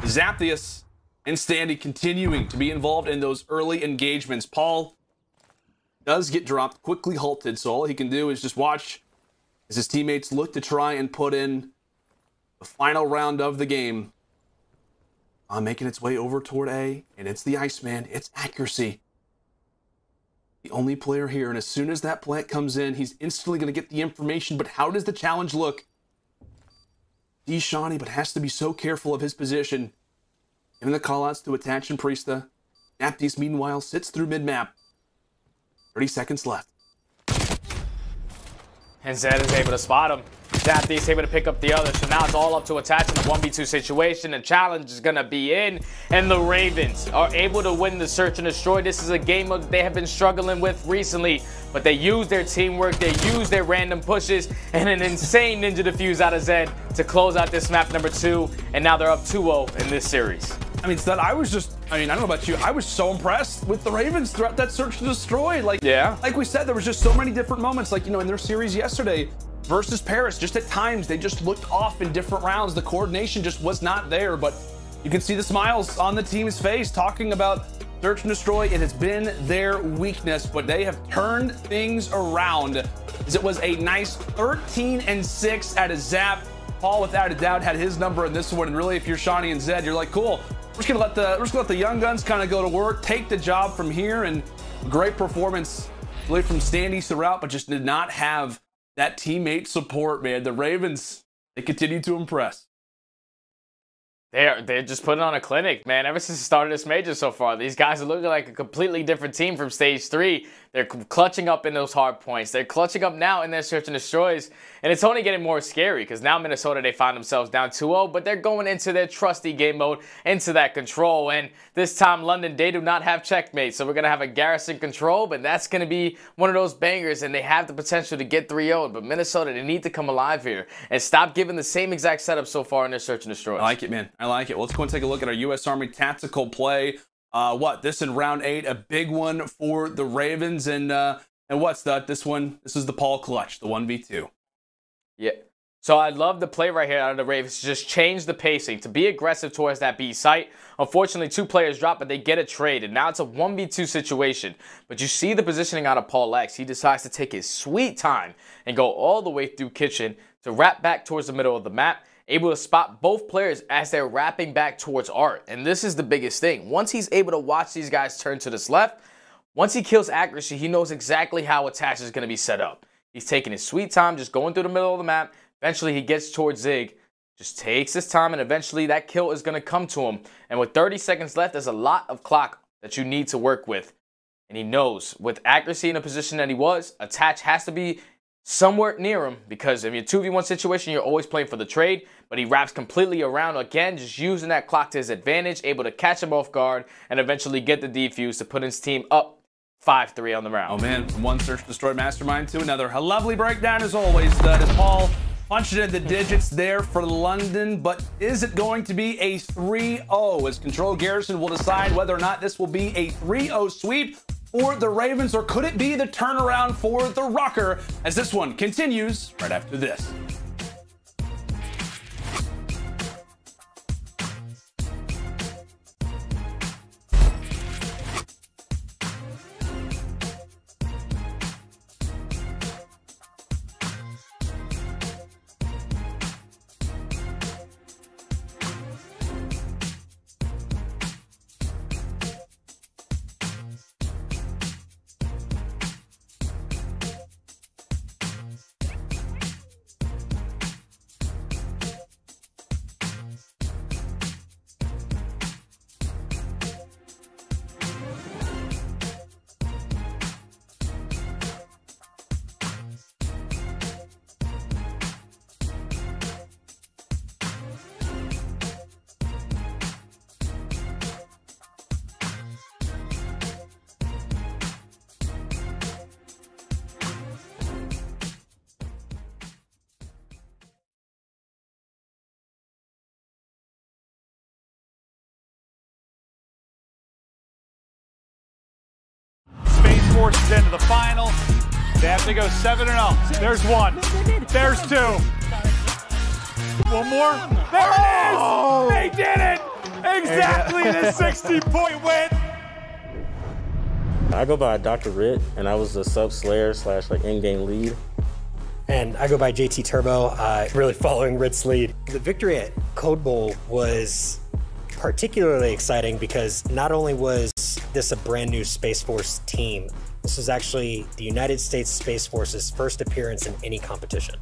B: Zaptius and Standy continuing to be involved in those early engagements. Paul does get dropped, quickly halted, so all he can do is just watch as his teammates look to try and put in the final round of the game. Making its way over toward A, and it's the Iceman. It's Accuracy, the only player here, and as soon as that plant comes in, he's instantly going to get the information. But how does the challenge look? Shawnee, but has to be so careful of his position. Giving the callouts to Attach and Priestahh. Napties, meanwhile, sits through mid-map. 30 seconds left.
C: And Zed is able to spot him. Napties is able to pick up the other. So now it's all up to Attach in a 1v2 situation. The challenge is going to be in. And the Ravens are able to win the Search and Destroy. This is a game mode that they have been struggling with recently. But they use their teamwork. They use their random pushes. And an insane Ninja Defuse out of Zed to close out this map number 2. And now they're up 2-0 in this series.
B: I mean, Stud, I don't know about you, I was so impressed with the Ravens throughout that Search and Destroy. Like we said, there was just so many different moments. Like, you know, in their series yesterday versus Paris, just at times, they just looked off in different rounds. The coordination just was not there, but you can see the smiles on the team's face talking about Search and Destroy. It has been their weakness, but they have turned things around, as it was a nice 13-6 at a Zap. Paul, without a doubt, had his number in this one, and really, if you're Shawnee and Zed, you're like, cool. We're just gonna let the young guns kind of go to work, take the job from here, and great performance really from Standy throughout, but just did not have that teammate support, man. The Ravens, they continue to impress.
C: They're just putting on a clinic, man. Ever since the start of this major so far, these guys are looking like a completely different team from stage 3. They're clutching up in those hard points. They're clutching up now in their Search and Destroys. And it's only getting more scary because now Minnesota, they find themselves down 2-0, but they're going into their trusty game mode, into that control. And this time, London, they do not have checkmate. So we're going to have a Garrison control, but that's going to be one of those bangers, and they have the potential to get 3-0. But Minnesota, they need to come alive here and stop giving the same exact setup so far in their Search and Destroys.
B: I like it, man. I like it. Well, let's go and take a look at our U.S. Army tactical play. This in round 8, a big one for the Ravens, and what's that? This is the Paul clutch, the 1v2.
C: Yeah. So I love the play right here out of the Ravens to just change the pacing, to be aggressive towards that B site. Unfortunately, 2 players drop, but they get a trade, and now it's a 1v2 situation. But you see the positioning out of Paul X. He decides to take his sweet time and go all the way through Kitchen to wrap back towards the middle of the map, able to spot both players as they're wrapping back towards Art. And this is the biggest thing. Once he's able to watch these guys turn to this left, once he kills Accuracy, he knows exactly how Attach is going to be set up. He's taking his sweet time, just going through the middle of the map. Eventually, he gets towards Zig, just takes his time, and eventually that kill is going to come to him. And with 30 seconds left, there's a lot of clock that you need to work with. And he knows, with Accuracy in the position that he was, Attach has to be somewhere near him, because in your 2v1 situation, you're always playing for the trade, but he wraps completely around again, just using that clock to his advantage, able to catch him off guard, and eventually get the defuse to put his team up 5-3 on the round.
B: Oh man, from one Search Destroy mastermind to another. A lovely breakdown as always, as Paul punching in the digits there for London, but is it going to be a 3-0 as Control Garrison will decide whether or not this will be a 3-0 sweep for the Ravens, or could it be the turnaround for the Røkkr as this one continues right after this.
J: Forces into the final. They have to go 7-0. There's one. There's 2. One more. There it is! They did it! Exactly the 60-point win!
K: I go by Dr. Rit, and I was the sub slayer / like in-game lead. and I go by JT Turbo, really following Rit's lead. The victory at Code Bowl was particularly exciting because not only was this a brand new Space Force team, this was actually the United States Space Force's first appearance in any competition.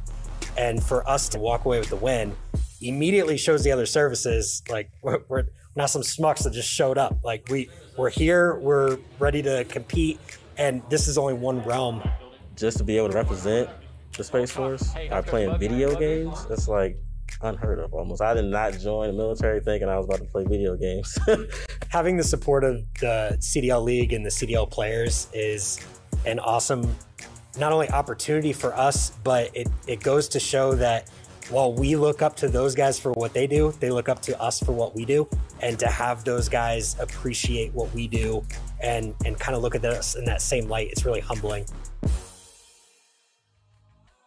K: And for us to walk away with the win immediately shows the other services, like, we're not some schmucks that just showed up. Like, we're here, we're ready to compete, and this is only one realm.
L: Just to be able to represent the Space Force by playing video games, it's like unheard of almost. I did not join the military thinking I was about to play video games.
K: Having the support of the CDL League and the CDL players is an awesome, not only opportunity for us, but it goes to show that while we look up to those guys for what they do, they look up to us for what we do. And to have those guys appreciate what we do and kind of look at us in that same light, it's really humbling.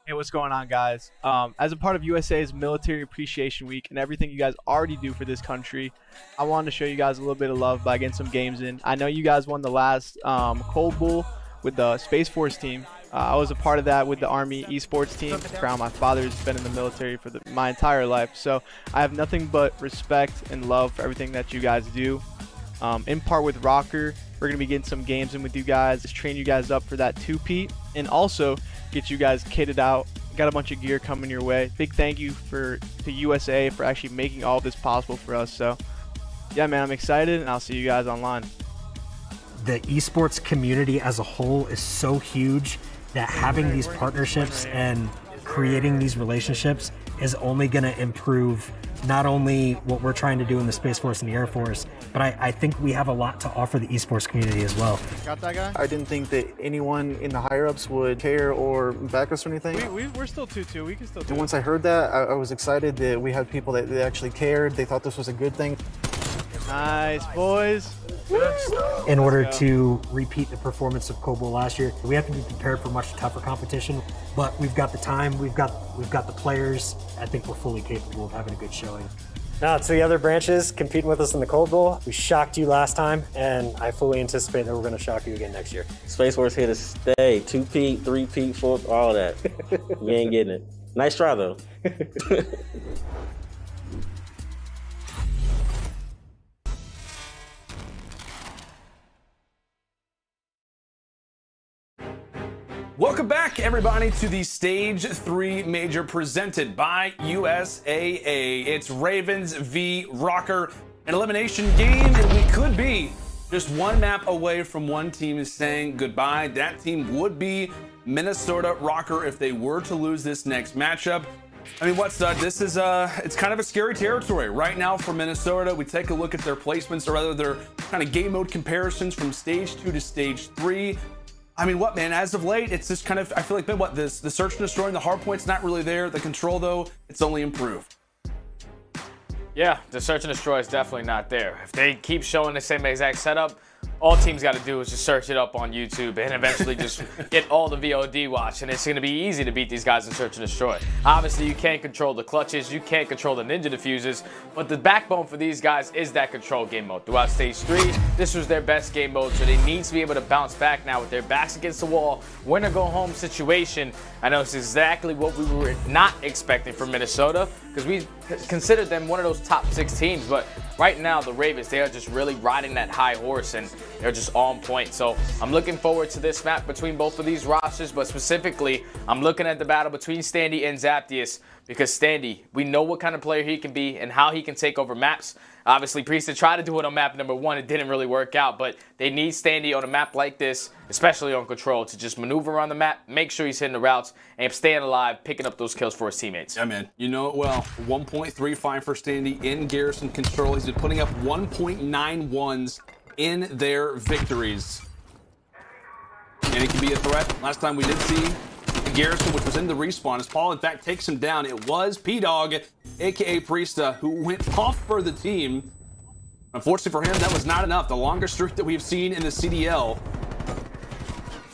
M: Hey, what's going on, guys? As a part of USA's Military Appreciation Week and everything you guys already do for this country, I wanted to show you guys a little bit of love by getting some games in. I know you guys won the last Cold Bowl with the Space Force team. I was a part of that with the Army esports team. My father's been in the military for my entire life, so I have nothing but respect and love for everything that you guys do. In part with Røkkr, we're going to be getting some games in with you guys, just train you guys up for that 2-peat, and also get you guys kitted out. Got a bunch of gear coming your way. Big thank you to USA for actually making all this possible for us. So yeah, man, I'm excited, and I'll see you guys online.
K: The esports community as a whole is so huge that having these partnerships and creating these relationships is only going to improve not only what we're trying to do in the Space Force and the Air Force, but I think we have a lot to offer the esports community as well.
F: Got that guy? I didn't think that anyone in the higher-ups would care or back us or anything.
M: We're still 2-2. We can still do it.
F: And once I heard that, I was excited that we had people that actually cared. They thought this was a good thing.
M: Nice, boys.
K: In order to repeat the performance of Code Bowl last year, we have to be prepared for much tougher competition, but we've got the time, we've got the players. I think we're fully capable of having a good showing. Now to the other branches competing with us in the Code Bowl. We shocked you last time, and I fully anticipate that we're going to shock you again next year.
L: Space Force here to stay. 2-peat, 3-peat, 4, all that. You ain't getting it. Nice try though.
B: Welcome back, everybody, to the Stage 3 Major presented by USAA. It's Ravens v Røkkr, an elimination game, and we could be just one map away from one team saying goodbye. That team would be Minnesota Røkkr if they were to lose this next matchup. I mean, this is it's kind of a scary territory right now for Minnesota. We take a look at their placements, or rather their kind of game mode comparisons from Stage 2 to Stage 3. I mean, man, as of late, it's just kind of, I feel like, the search and destroy and the hard point's not really there. The control, though, it's only improved.
C: Yeah, the search and destroy is definitely not there. If they keep showing the same exact setup, all teams got to do is just search it up on YouTube and eventually just get all the VOD watch, and it's going to be easy to beat these guys in search and destroy. Obviously, you can't control the clutches, you can't control the ninja diffuses, but the backbone for these guys is that control game mode. Throughout Stage 3, this was their best game mode, so they need to be able to bounce back now with their backs against the wall, win or go home situation. I know it's exactly what we were not expecting from Minnesota, because we considered them one of those top 6 teams, but right now the Ravens, they are just really riding that high horse, and they're just on point. So I'm looking forward to this map between both of these rosters, but specifically I'm looking at the battle between Standy and Zaptius, because Standy, we know what kind of player he can be and how he can take over maps. Obviously, Priestahh tried to do it on map number 1. It didn't really work out, but they need Standy on a map like this, especially on control, to just maneuver around the map, make sure he's hitting the routes, and staying alive, picking up those kills for his teammates.
B: Yeah, man. You know it well. 1.35 for Standy in garrison control. He's been putting up 1.91s in their victories. And it can be a threat. Last time we did see Garrison, which was in the respawn, as Paul in fact takes him down. It was P-Dog, aka Priestahh, who went off for the team. Unfortunately for him, that was not enough. The longest streak that we've seen in the CDL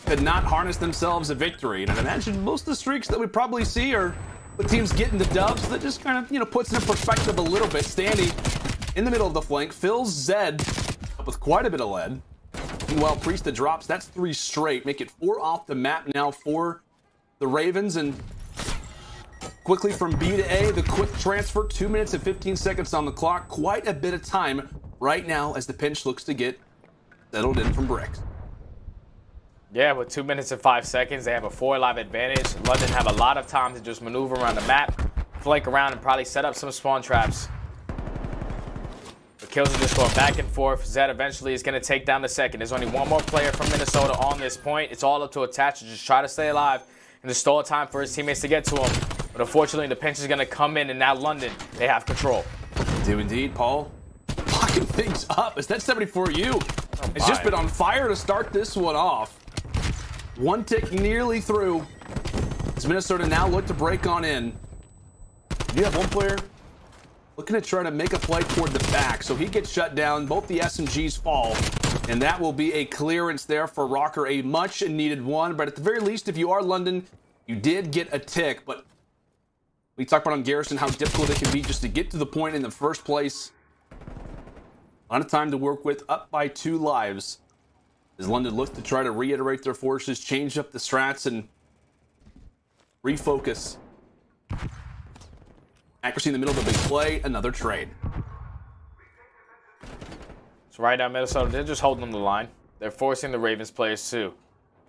B: could not harness themselves a victory. And I imagine most of the streaks that we probably see are with teams getting the dubs. That just kind of, you know, puts it in perspective a little bit. Standy in the middle of the flank, fills Zed up with quite a bit of lead. Meanwhile, Priestahh drops. That's 3 straight. Make it 4 off the map now for the Ravens, and Quickly from B to A, the quick transfer, 2 minutes and 15 seconds on the clock. Quite a bit of time right now as the pinch looks to get settled in from Bricks.
C: Yeah, with 2 minutes and 5 seconds, they have a 4 live advantage. London have a lot of time to just maneuver around the map, flank around, and probably set up some spawn traps. The kills are just going back and forth. Zed eventually is going to take down the second. There's only one more player from Minnesota on this point. It's all up to Attach to just try to stay alive and just stall time for his teammates to get to him. But unfortunately, the pinch is going to come in, and now London, they have control.
B: Do indeed, Paul. Locking things up as that 74U has just been on fire to start this one off. One tick nearly through. As Minnesota now look to break on in. You have one player looking to try to make a play toward the back, so he gets shut down. Both the SMGs fall, and that will be a clearance there for Røkkr, a much needed one. But at the very least, if you are London, you did get a tick. But we talked about on Garrison how difficult it can be just to get to the point in the first place. A lot of time to work with, up by 2 lives. As London looks to try to reiterate their forces, change up the strats, and refocus. Accuracy in the middle of the big play, another trade.
C: So right now, Minnesota, they're just holding them the line. They're forcing the Ravens players to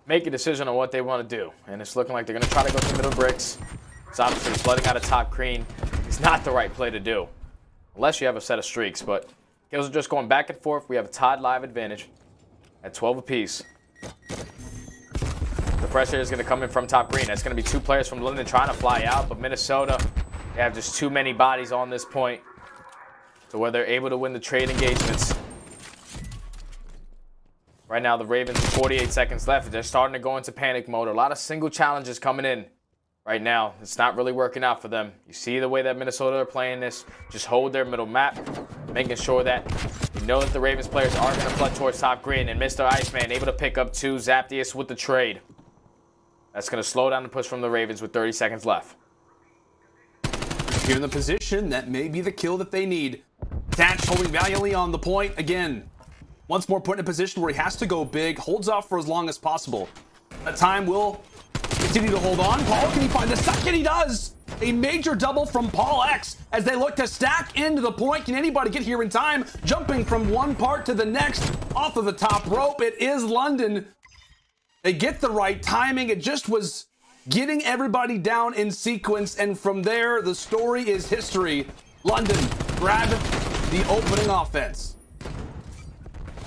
C: make a decision on what they want to do. And it's looking like they're going to try to go to the middle bricks. It's obviously flooding out of top green. It's not the right play to do, unless you have a set of streaks. But kills are just going back and forth. We have a tied live advantage at 12 apiece. The pressure is going to come in from top green. That's going to be 2 players from London trying to fly out, but Minnesota, they have just too many bodies on this point to where they're able to win the trade engagements. Right now, the Ravens with 48 seconds left. They're starting to go into panic mode. A lot of single challenges coming in right now. It's not really working out for them. You see the way that Minnesota are playing this. Just hold their middle map, making sure that you know that the Ravens players are going to flood towards top green. And Mr. Iceman able to pick up 2. Zaptius with the trade. That's going to slow down the push from the Ravens with 30 seconds left.
B: Here in the position, that may be the kill that they need. Thatch holding valiantly on the point again. Once more put in a position where he has to go big, holds off for as long as possible. That time will continue to hold on. Paul, can he find the second? He does! A major double from Paul X as they look to stack into the point. Can anybody get here in time? Jumping from one part to the next off of the top rope. It is London. They get the right timing. It just was getting everybody down in sequence, and from there, the story is history. London grab the opening offense.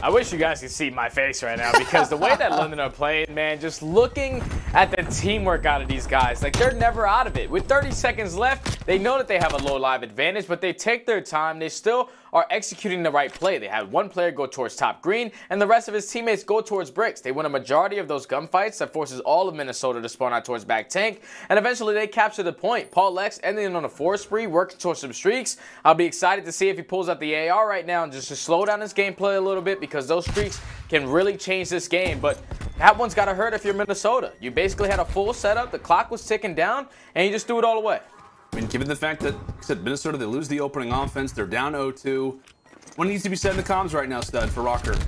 C: I wish you guys could see my face right now, because the way that London are playing, man, just looking at the teamwork out of these guys, like they're never out of it. With 30 seconds left, they know that they have a low live advantage, but they take their time. They still are executing the right play. They had one player go towards top green, and the rest of his teammates go towards bricks. They win a majority of those gunfights that forces all of Minnesota to spawn out towards back tank, and eventually they capture the point. Paul X ending on a 4 spree, working towards some streaks. I'll be excited to see if he pulls out the AR right now and just to slow down his gameplay a little bit, because those streaks can really change this game. But that one's got to hurt if you're Minnesota. You basically had a full setup, the clock was ticking down, and you just threw it all away.
B: I mean, given the fact that, like I said, Minnesota, they lose the opening offense, they're down 0-2. What needs to be said in the comms right now, Stud, for Røkkr?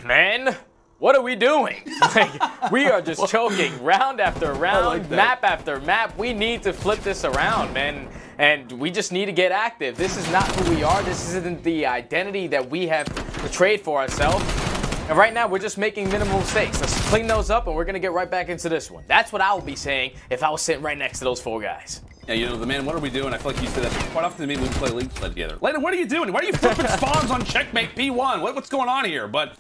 C: Man, what are we doing? Like, we are just choking round after round, map after map. We need to flip this around, man. And we just need to get active. This is not who we are. This isn't the identity that we have portrayed for ourselves. And right now, we're just making minimal mistakes. Let's clean those up, and we're going to get right back into this one. That's what I would be saying if I was sitting right next to those 4 guys.
B: Yeah, you know, the man, what are we doing? I feel like you say that quite often to me when we play League Play together. Landon, what are you doing? Why are you flipping spawns on Checkmate P1? What's going on here? But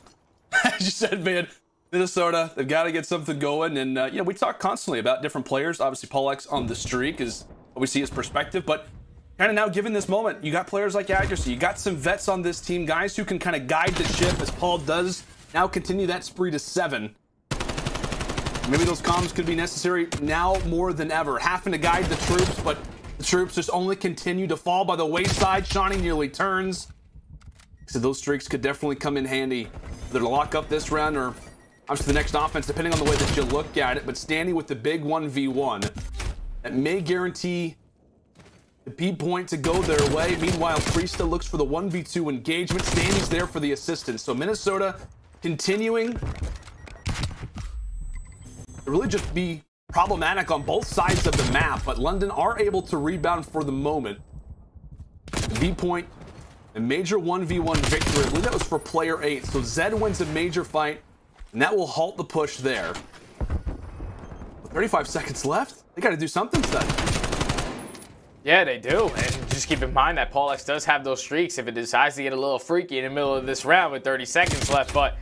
B: as you said, man, Minnesota, they've got to get something going. And, you know, we talk constantly about different players. Obviously, Paul X on the streak is what we see his perspective. But kind of now, given this moment, you got players like Accuracy. You got some vets on this team, guys who can kind of guide the ship as Paul does now continue that spree to 7. Maybe those comms could be necessary now more than ever. Having to guide the troops, but the troops just only continue to fall by the wayside. Shawnee nearly turns. So those streaks could definitely come in handy. Either to lock up this round or obviously the next offense, depending on the way that you look at it. But Standy with the big 1v1, that may guarantee the B point to go their way. Meanwhile, Priestahh looks for the 1v2 engagement. Standy's there for the assistance. So Minnesota continuing to really just be problematic on both sides of the map, but London are able to rebound for the moment. B point, a major 1v1 victory. I believe that was for player 8. So Zed wins a major fight, and that will halt the push there. With 35 seconds left, they got to do something, Zed.
C: Yeah, they do. And just keep in mind that Paul X does have those streaks if it decides to get a little freaky in the middle of this round with 30 seconds left. But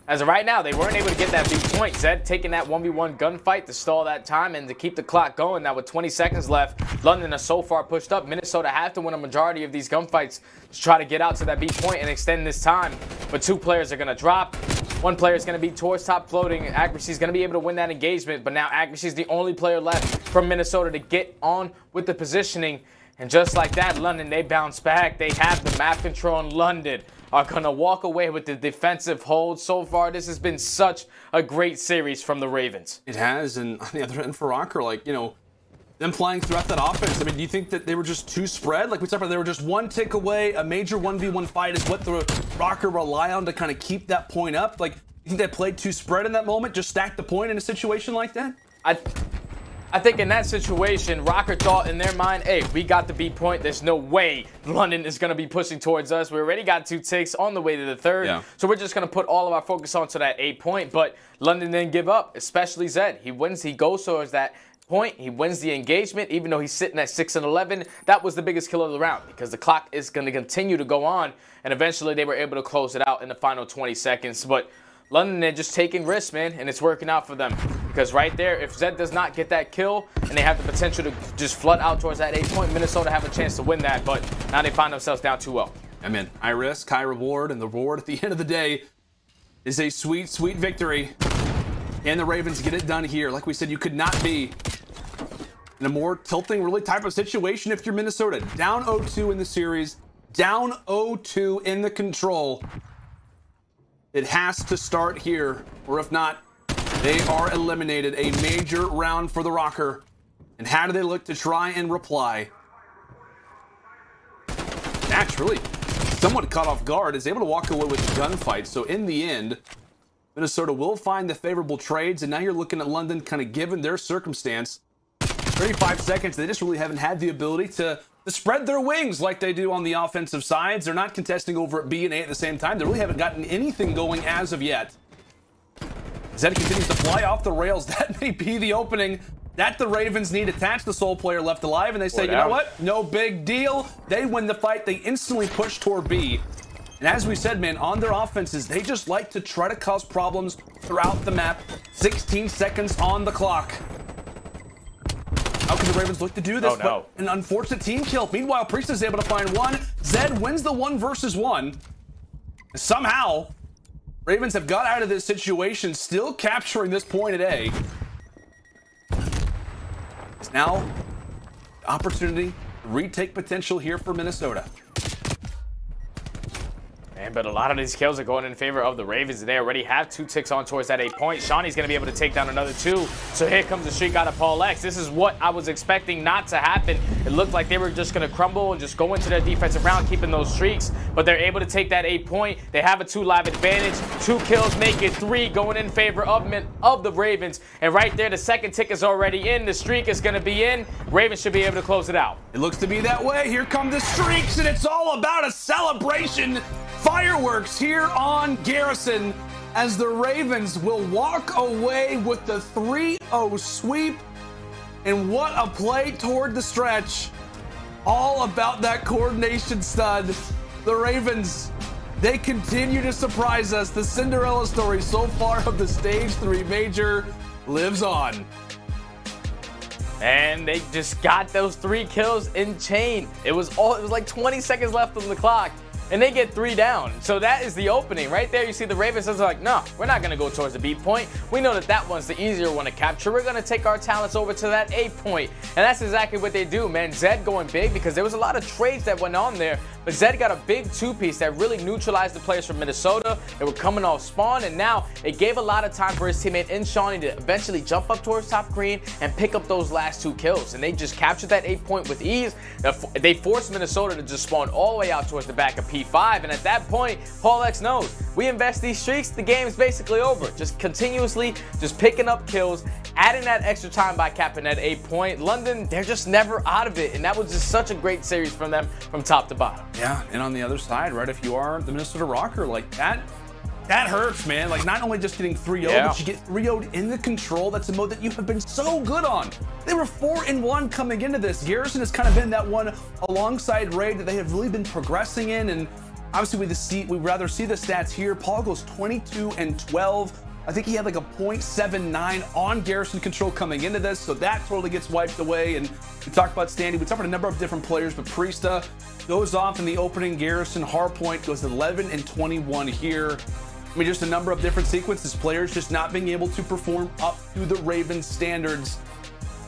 C: as of right now, they weren't able to get that big point. Zed taking that 1v1 gunfight to stall that time and to keep the clock going. Now with 20 seconds left, London is so far pushed up. Minnesota have to win a majority of these gunfights to try to get out to that B point and extend this time. But 2 players are going to drop. 1 player is going to be towards top floating. aBeZy is going to be able to win that engagement. But now aBeZy is the only player left from Minnesota to get on with the positioning. And just like that, London, they bounce back. They have the map control, and London are going to walk away with the defensive hold. So far, this has been such a great series from the Ravens.
B: It has, and on the other end for Røkkr, like, you know, them playing throughout that offense. I mean, do you think that they were just too spread? Like we talked about, they were just 1 tick away. A major 1v1 fight is what the Røkkr rely on to kind of keep that point up. Like, you think they played too spread in that moment? Just stack the point in a situation like that?
C: I think in that situation, Røkkr thought in their mind, hey, we got the B point. There's no way London is going to be pushing towards us. We already got 2 ticks on the way to the 3rd. Yeah. So we're just going to put all of our focus onto that 8 point. But London didn't give up, especially Zed. He wins. He goes towards that point. He wins the engagement, even though he's sitting at 6 and 11. That was the biggest kill of the round because the clock is going to continue to go on. And eventually they were able to close it out in the final 20 seconds. But London, they're just taking risks, man, and it's working out for them. Because right there, if Zed does not get that kill, and they have the potential to just flood out towards that 8 point, Minnesota have a chance to win that, but now they find themselves down 2-0.
B: I mean, high risk, high reward, and the reward at the end of the day is a sweet, sweet victory. And the Ravens get it done here. Like we said, you could not be in a more tilting, really type of situation if you're Minnesota. Down 0-2 in the series, down 0-2 in the control. It has to start here, or if not, they are eliminated. A major round for the Røkkr. And how do they look to try and reply? Match really somewhat caught off guard, is able to walk away with the gunfight. So in the end, Minnesota will find the favorable trades, and now you're looking at London kind of given their circumstance. 35 seconds, they just really haven't had the ability to spread their wings like they do on the offensive sides. They're not contesting over at B and A at the same time. They really haven't gotten anything going as of yet. Zed continues to fly off the rails. That may be the opening that the Ravens need. Attach the sole player left alive, and they say, you know what? No big deal. They win the fight. They instantly push toward B. And as we said, man, on their offenses, they just like to try to cause problems throughout the map. 16 seconds on the clock. How can the Ravens look to do this?
C: Oh, no.
B: But an unfortunate team kill. Meanwhile, Priestahh is able to find one. Zed wins the 1 versus 1. Somehow, Ravens have got out of this situation, still capturing this point at A. It's now the opportunity to retake potential here for Minnesota.
C: Man, but a lot of these kills are going in favor of the Ravens. They already have 2 ticks on towards that 8 point. Shawnee's going to be able to take down another 2. So here comes the streak out of Paul X. This is what I was expecting not to happen. It looked like they were just going to crumble and just go into their defensive round, keeping those streaks. But they're able to take that 8 point. They have a 2 live advantage. 2 kills make it 3 going in favor of the Ravens. And right there, the 2nd tick is already in. The streak is going to be in. Ravens should be able to close it out.
B: It looks to be that way. Here come the streaks, and it's all about a celebration. Fireworks here on Garrison as the Ravens will walk away with the 3-0 sweep. And what a play toward the stretch. All about that coordination stud. The Ravens, they continue to surprise us. The Cinderella story so far of the Stage 3 Major lives on.
C: And they just got those 3 kills in chain. It was like 20 seconds left on the clock. And they get 3 down. So that is the opening. Right there, you see the Ravens are like, no, we're not going to go towards the B point. We know that one's the easier one to capture. We're going to take our talents over to that A point. And that's exactly what they do, man. Zed going big because there was a lot of trades that went on there. But Zed got a big 2-piece that really neutralized the players from Minnesota. They were coming off spawn, and now it gave a lot of time for his teammate in Shawnee to eventually jump up towards top green and pick up those last 2 kills. And they just captured that 8 point with ease. They forced Minnesota to just spawn all the way out towards the back of P5. And at that point, Paul X knows we invest these streaks, the game's basically over. Just continuously just picking up kills adding that extra time by capping at 8 point. London, they're just never out of it, and that was just such a great series from them from top to bottom.
B: Yeah, and on the other side, right, if you are the Minnesota Røkkr, like that hurts, man. Like, not only just getting 3-0'd, but you get 3-0'd in the control. That's a mode that you have been so good on. They were 4-1 coming into this. Garrison has kind of been that one alongside Raid that they have really been progressing in, and obviously we'd rather see the stats here. Paul goes 22-12. I think he had like a 0.79 on Garrison control coming into this, so that totally gets wiped away. And we talked about Standy. We talked about a number of different players, but Priestahh goes off in the opening Garrison hardpoint, goes 11-21 here. I mean, just a number of different sequences, players just not being able to perform up to the Ravens standards.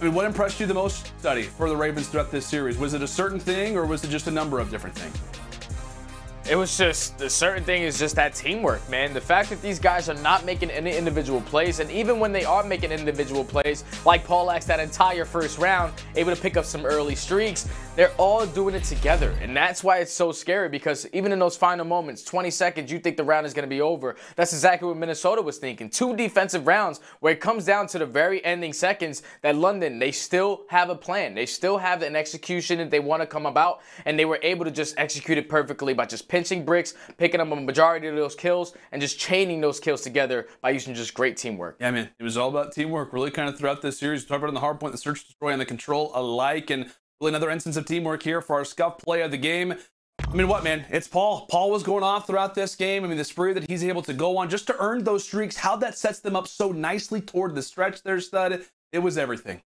B: I mean, what impressed you the most, Study, for the Ravens throughout this series? Was it a certain thing, or was it just a number of different things?
C: It was just, the certain thing is just that teamwork, man. The fact that these guys are not making any individual plays, and even when they are making individual plays, like PaulX that entire first round, able to pick up some early streaks, they're all doing it together. And that's why it's so scary, because even in those final moments, 20 seconds, you think the round is going to be over. That's exactly what Minnesota was thinking. 2 defensive rounds where it comes down to the very ending seconds that London, they still have a plan. They still have an execution that they want to come about, and they were able to just execute it perfectly by just pinching bricks, picking up a majority of those kills, and just chaining those kills together by using just great teamwork.
B: Yeah, man, it was all about teamwork really kind of throughout this series. We talked about on the hard point, the search, destroy, and the control alike, and really another instance of teamwork here for our Scump play of the game. I mean, what, man? It's Paul. Paul was going off throughout this game. I mean, the spree that he's able to go on just to earn those streaks, how that sets them up so nicely toward the stretch there, Stud. It was everything.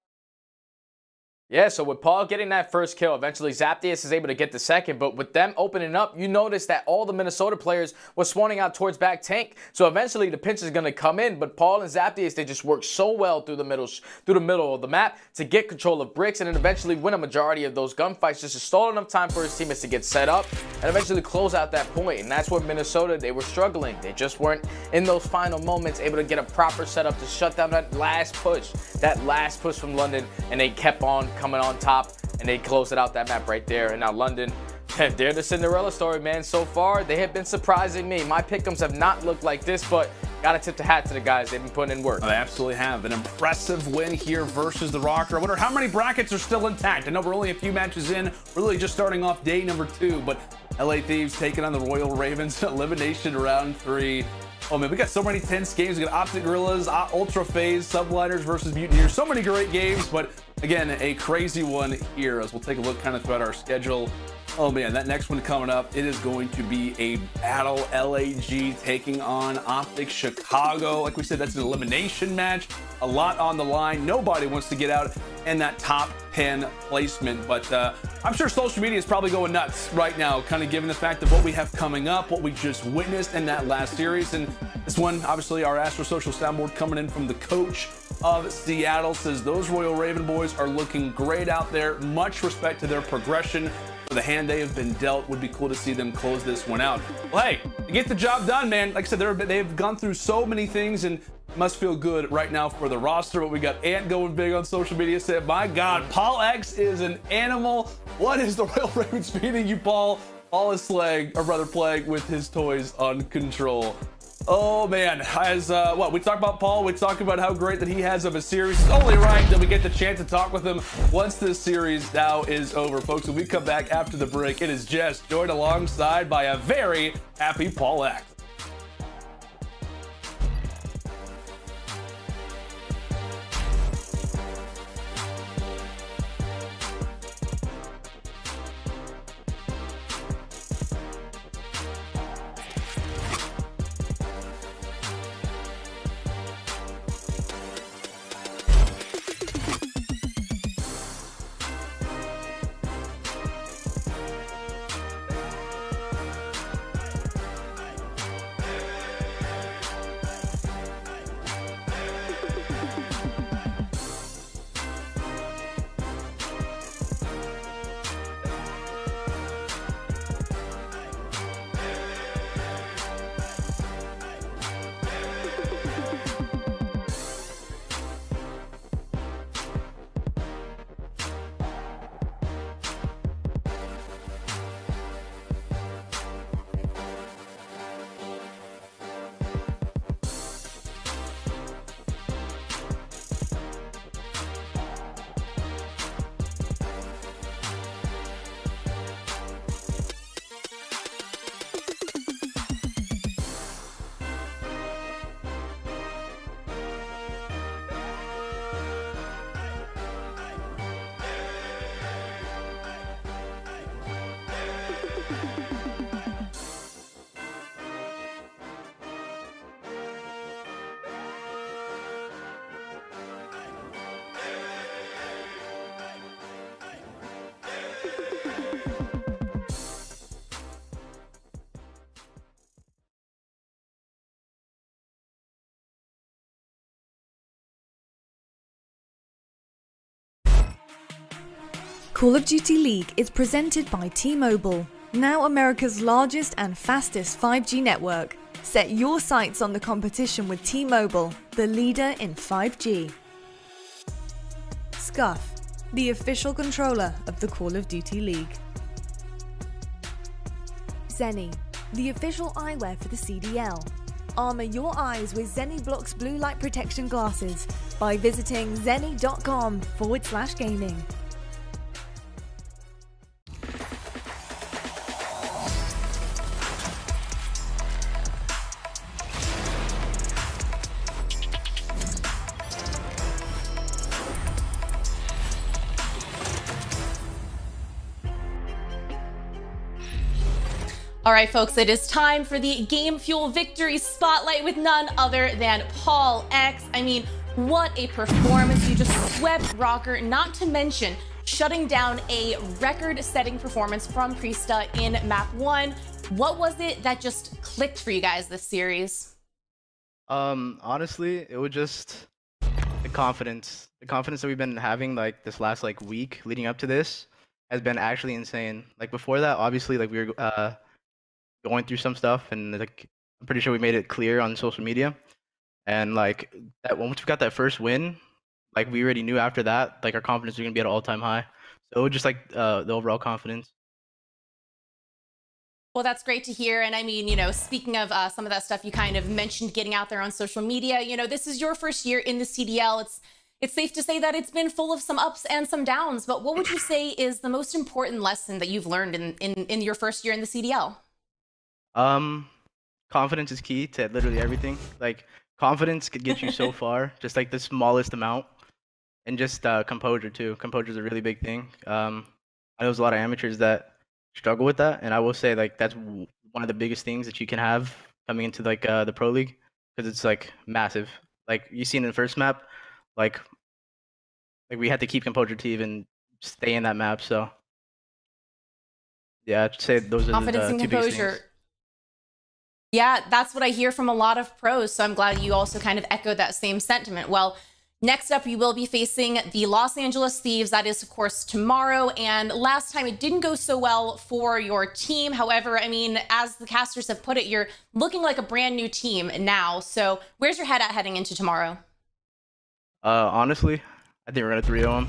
C: Yeah, so with Paul getting that first kill, eventually Zaptius is able to get the second, but with them opening up, you notice that all the Minnesota players were spawning out towards back tank, so eventually the pinch is going to come in, but Paul and Zaptius, they just work so well through the middle of the map to get control of bricks and then eventually win a majority of those gunfights, just to stall enough time for his teammates to get set up and eventually close out that point. And that's where Minnesota, they were struggling. They just weren't in those final moments able to get a proper setup to shut down that last push from London, and they kept on coming on top, and they closed it out that map right there. And now London, they're the Cinderella story, man. So far, they have been surprising me. My pick'ems have not looked like this, but gotta tip the hat to the guys. They've been putting in work.
B: They absolutely have. An impressive win here versus the Røkkr. I wonder how many brackets are still intact. I know we're only a few matches in. We're really just starting off day number 2, but LA Thieves taking on the Royal Ravens. Elimination round 3. Oh man, we got so many tense games. We got OpTic Guerrillas, Ultra FaZe, Subliners versus Mutineers. So many great games, but again, a crazy one here as we'll take a look kind of throughout our schedule. Oh man, that next one coming up, it is going to be a battle. LAG taking on OpTic Chicago. Like we said, that's an elimination match. A lot on the line. Nobody wants to get out in that top 10 placement, but I'm sure social media is probably going nuts right now, kind of given the fact of what we have coming up, what we just witnessed in that last series. And this one, obviously, our Astro Social soundboard coming in from the coach of Seattle says those Royal Raven boys are looking great out there. Much respect to their progression. For the hand they have been dealt, would be cool to see them close this one out. Well, hey, get the job done, man. Like I said, they've gone through so many things and must feel good right now for the roster. But we got Ant going big on social media, said, my God, Paul X is an animal. What is the Royal Ravens feeding you, Paul? Paul is playing with his toys on control. Oh man, as what we talk about Paul, we talk about how great that he has of a series. It's only right that we get the chance to talk with him once this series now is over, folks. When we come back after the break, it is Jess joined alongside by a very happy Paul X.
A: Call of Duty League is presented by T-Mobile, now America's largest and fastest 5G network. Set your sights on the competition with T-Mobile, the leader in 5G. Scuff, the official controller of the Call of Duty League. Zenny, the official eyewear for the CDL. Armor your eyes with Zenny Blocks blue light protection glasses by visiting zenny.com/gaming.
N: All right, folks, it is time for the Game Fuel Victory Spotlight with none other than Paul X. I mean, what a performance. You just swept Røkkr, not to mention shutting down a record-setting performance from Priestahh in Map 1. What was it that just clicked for you guys this series?
M: Honestly, it was just the confidence. The confidence that we've been having like this last like week leading up to this has been actually insane. Like before that, obviously, like we were going through some stuff, and like I'm pretty sure we made it clear on social media. And like that once we got that first win, like we already knew after that, like our confidence was gonna be at an all-time high. So it was just like the overall confidence.
N: Well, that's great to hear. And I mean, you know, speaking of some of that stuff you kind of mentioned getting out there on social media, you know, this is your first year in the CDL. It's safe to say that it's been full of some ups and some downs, but what would you say is the most important lesson that you've learned in your first year in the CDL?
M: Confidence is key to literally everything. Like confidence could get you so far, just like the smallest amount, and just composure too. Composure is a really big thing. I know there's a lot of amateurs that struggle with that, and I will say like that's one of the biggest things that you can have coming into like the pro league, because it's like massive. Like you seen in the first map, like we had to keep composure to even stay in that map. So yeah, I'd say those are
N: confidence
M: the
N: and
M: two biggest
N: composure.
M: things.
N: Yeah, that's what I hear from a lot of pros. So I'm glad you also kind of echoed that same sentiment. Well, next up, you will be facing the Los Angeles Thieves. That is, of course, tomorrow. And last time it didn't go so well for your team. However, I mean, as the casters have put it, you're looking like a brand new team now. So where's your head at heading into tomorrow?
M: Honestly, I think we're gonna 3-0 them.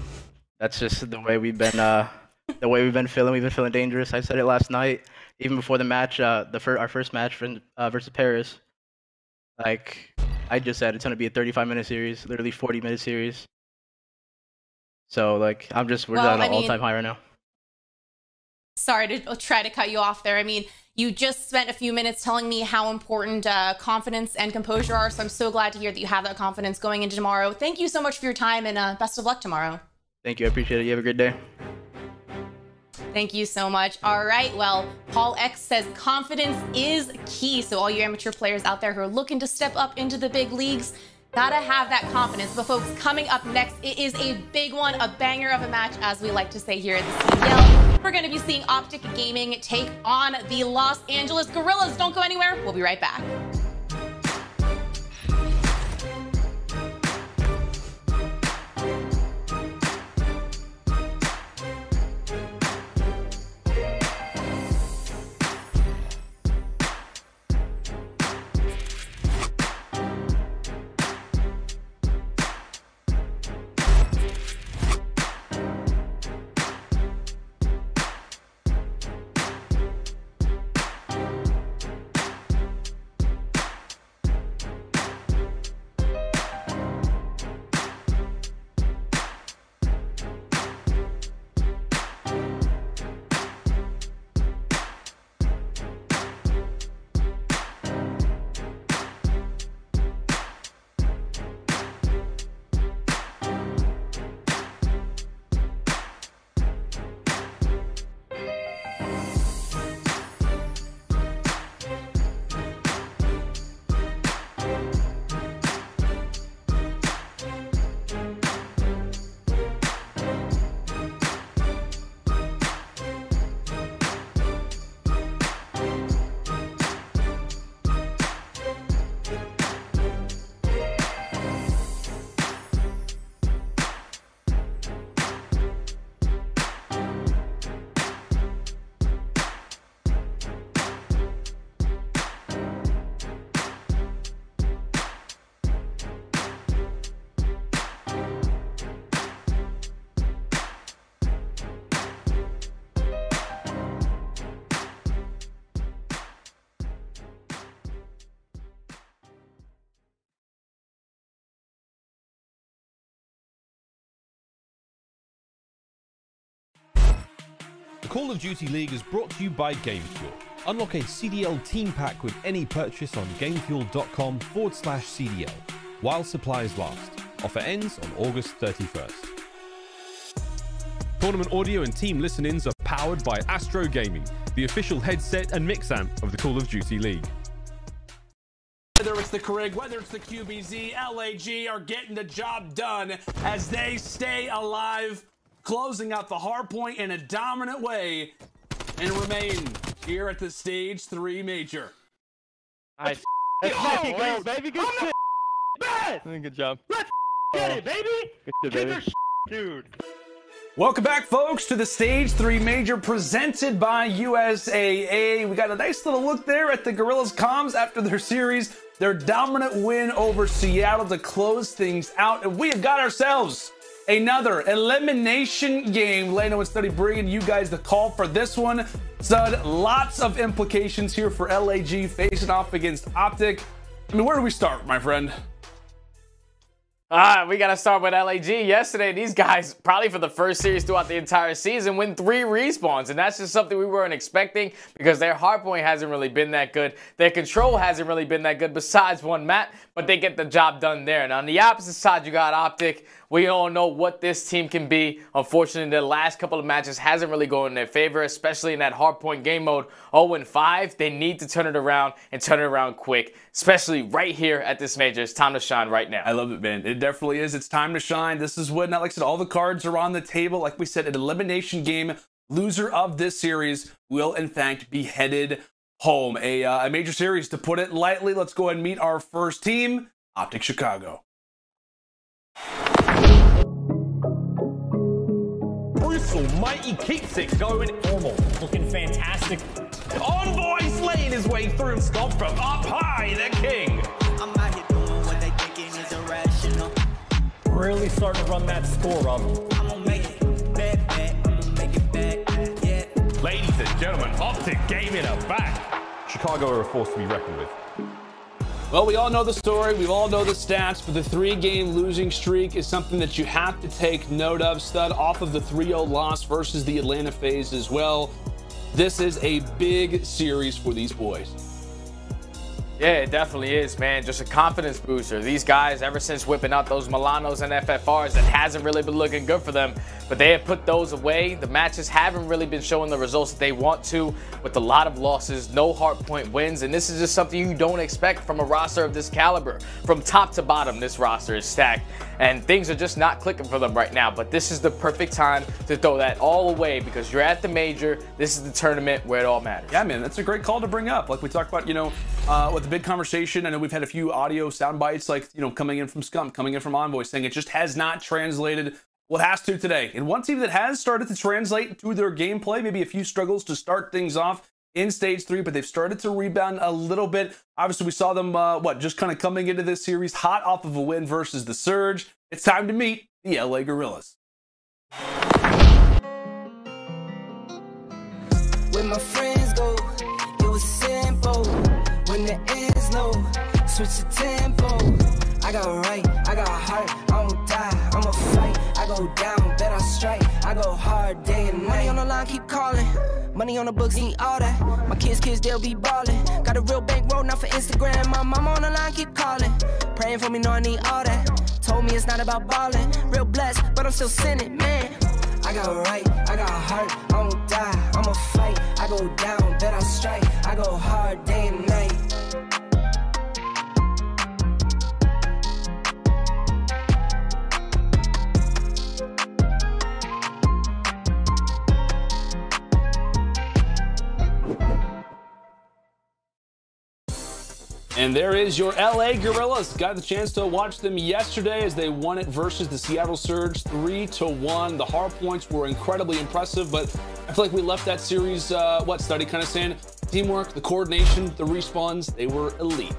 M: That's just the way we've been feeling. We've been feeling dangerous. I said it last night, even before the match, our first match versus Paris. Like I just said, it's gonna be a 35-minute series, literally 40-minute series. So like we're at an all-time high right now.
N: Sorry to try to cut you off there. I mean, you just spent a few minutes telling me how important confidence and composure are. So I'm so glad to hear that you have that confidence going into tomorrow. Thank you so much for your time, and best of luck tomorrow.
M: Thank you. I appreciate it. You have a good day.
N: Thank you so much. All right, well, Paul X says confidence is key. So all you amateur players out there who are looking to step up into the big leagues, gotta have that confidence. But folks, coming up next, it is a big one, a banger of a match, as we like to say here at the CDL. We're gonna be seeing OpTic Gaming take on the Los Angeles Guerrillas. Don't go anywhere, we'll be right back.
D: Call of Duty League is brought to you by GameFuel. Unlock a CDL team pack with any purchase on gamefuel.com/CDL while supplies last. Offer ends on August 31st. Tournament audio and team listen-ins are powered by Astro Gaming, the official headset and mix amp of the Call of Duty League.
B: Whether it's the Krig, whether it's the QBZ, LAG are getting the job done as they stay alive, closing out the hard point in a dominant way and remain here at the Stage 3 Major.
H: Nice. Let's go, baby. Good shit. Good job. Let's get it, baby. Good shit, baby. Dude.
B: Welcome back, folks, to the Stage 3 Major presented by USAA. We got a nice little look there at the Guerrillas comms after their series, their dominant win over Seattle to close things out. And we have got ourselves another elimination game. Leno and Standy bringing you guys the call for this one. Stud, lots of implications here for LAG facing off against OpTic. I mean, where do we start, my friend?
C: We got to start with LAG. Yesterday, these guys, probably for the first series throughout the entire season, win 3 respawns. And that's just something we weren't expecting because their hardpoint hasn't really been that good. Their control hasn't really been that good besides one map, but they get the job done there. And on the opposite side, you got OpTic. We all know what this team can be. Unfortunately, the last couple of matches hasn't really gone in their favor, especially in that hardpoint game mode. 0-5, they need to turn it around and turn it around quick, especially right here at this major. It's time to shine right now.
B: I love it, man. It definitely is. It's time to shine. This is when, like I said, all the cards are on the table. Like we said, an elimination game. Loser of this series will, in fact, be headed home. A major series, to put it lightly. Let's go ahead and meet our first team, OpTic Chicago.
D: Almighty keeps it going normal.
O: Looking fantastic.
D: Envoy slaying his way through Scump from up high, the king.
E: I'm out here doing what they thinking is irrational.
O: Really starting to run that score up.
E: I'm gonna make it back. I'm gonna make it back, yeah.
D: Ladies and gentlemen, OpTic Gaming are back. Chicago are a force to be reckoned with.
B: Well, we all know the story, we all know the stats, but the 3-game losing streak is something that you have to take note of. Stud, off of the 3-0 loss versus the Atlanta FaZe as well. This is a big series for these boys.
C: Yeah, it definitely is, man. Just a confidence booster. These guys, ever since whipping out those Milanos and FFRs, it hasn't really been looking good for them. But they have put those away. The matches haven't really been showing the results that they want to, with a lot of losses, no hardpoint wins. And this is just something you don't expect from a roster of this caliber. From top to bottom, this roster is stacked. And things are just not clicking for them right now. But this is the perfect time to throw that all away because you're at the major. This is the tournament where it all matters.
B: Yeah, man, that's a great call to bring up. Like we talked about, you know, with the big conversation. I know we've had a few audio sound bites, like, you know, coming in from Scump, coming in from Envoy, saying it just has not translated. Well, it has to today. And one team that has started to translate to their gameplay, maybe a few struggles to start things off in Stage 3, but they've started to rebound a little bit. Obviously, we saw them, just kind of coming into this series hot off of a win versus the Surge. It's time to meet the LA Guerrillas.
E: When my friends go, it was simple. When the end's low, switch the tempo. I got right, I got heart, I won't die, I'ma fight. I go down, bet I strike, I go hard day and night. Money on the line, keep calling. Money on the books, need all that. My kids, they'll be ballin'. Got a real bankroll, not for Instagram. My mama on the line, keep calling. Praying for me, know I need all that. Told me it's not about ballin'. Real blessed, but I'm still sinning, man. I got right, I got heart, I won't die, I'ma fight. I go down, bet I strike, I go hard day and night.
B: And there is your LA Guerrillas. Got the chance to watch them yesterday as they won it versus the Seattle Surge 3-1. The hard points were incredibly impressive, but I feel like we left that series, Standy kind of saying, teamwork, the coordination, the respawns, they were elite.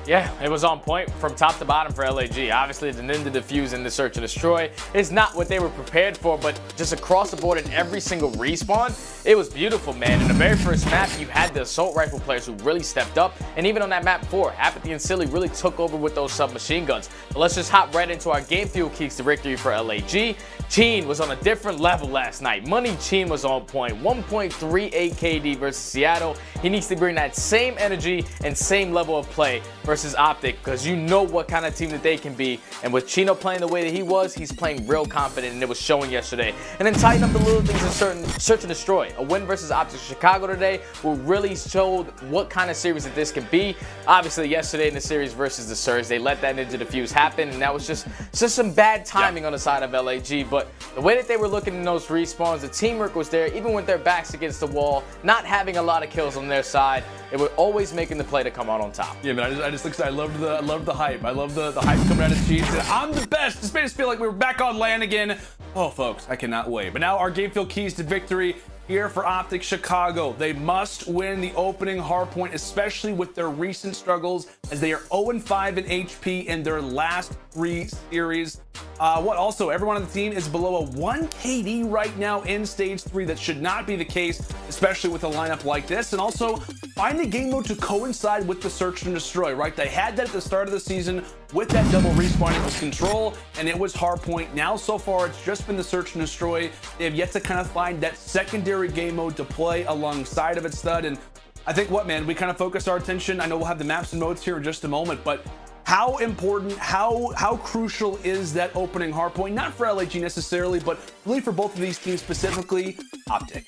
C: Yeah, it was on point from top to bottom for LAG. Obviously, the Ninja Defuse and the Search and Destroy is not what they were prepared for, but just across the board in every single respawn, it was beautiful, man. In the very first map, you had the Assault Rifle players who really stepped up, and even on that map 4, aBeZy and Silly really took over with those submachine guns. But let's just hop right into our game fuel keys to victory for LAG. Cheen was on a different level last night. Money Cheen was on point. 1.38 KD versus Seattle. He needs to bring that same energy and same level of play versus OpTic, because you know what kind of team that they can be. And with Chino playing the way that he was, he's playing real confident, and it was showing yesterday. And then tighten up the little things in Search and Destroy. A win versus OpTic Chicago today will really show what kind of series that this can be. Obviously, yesterday in the series versus the Surge, they let that Ninja Defuse happen, and that was just some bad timing on the side of LAG. But the way that they were looking in those respawns, the teamwork was there, even with their backs against the wall, not having a lot of kills on their side. They were always making the play to come out on top.
B: Yeah, man, I just I loved the hype. I love the hype coming out of Cheese. I'm the best. This made us feel like we were back on land again. Oh, folks, I cannot wait. But now our game field keys to victory here for OpTic Chicago. They must win the opening hardpoint, especially with their recent struggles, as they are 0-5 in HP in their last 3 series. Also, everyone on the team is below a 1 KD right now in stage 3. That should not be the case, especially with a lineup like this. And also, find a game mode to coincide with the Search and Destroy, right? They had that at the start of the season with that double respawn. It was Control, and it was Hardpoint. Now, so far, it's just been the Search and Destroy. They have yet to kind of find that secondary game mode to play alongside of it, Stud. And I think what, man, we kind of focus our attention. I know we'll have the maps and modes here in just a moment, but how important, how crucial is that opening hardpoint? Not for LAG necessarily, but really for both of these teams, specifically OpTic.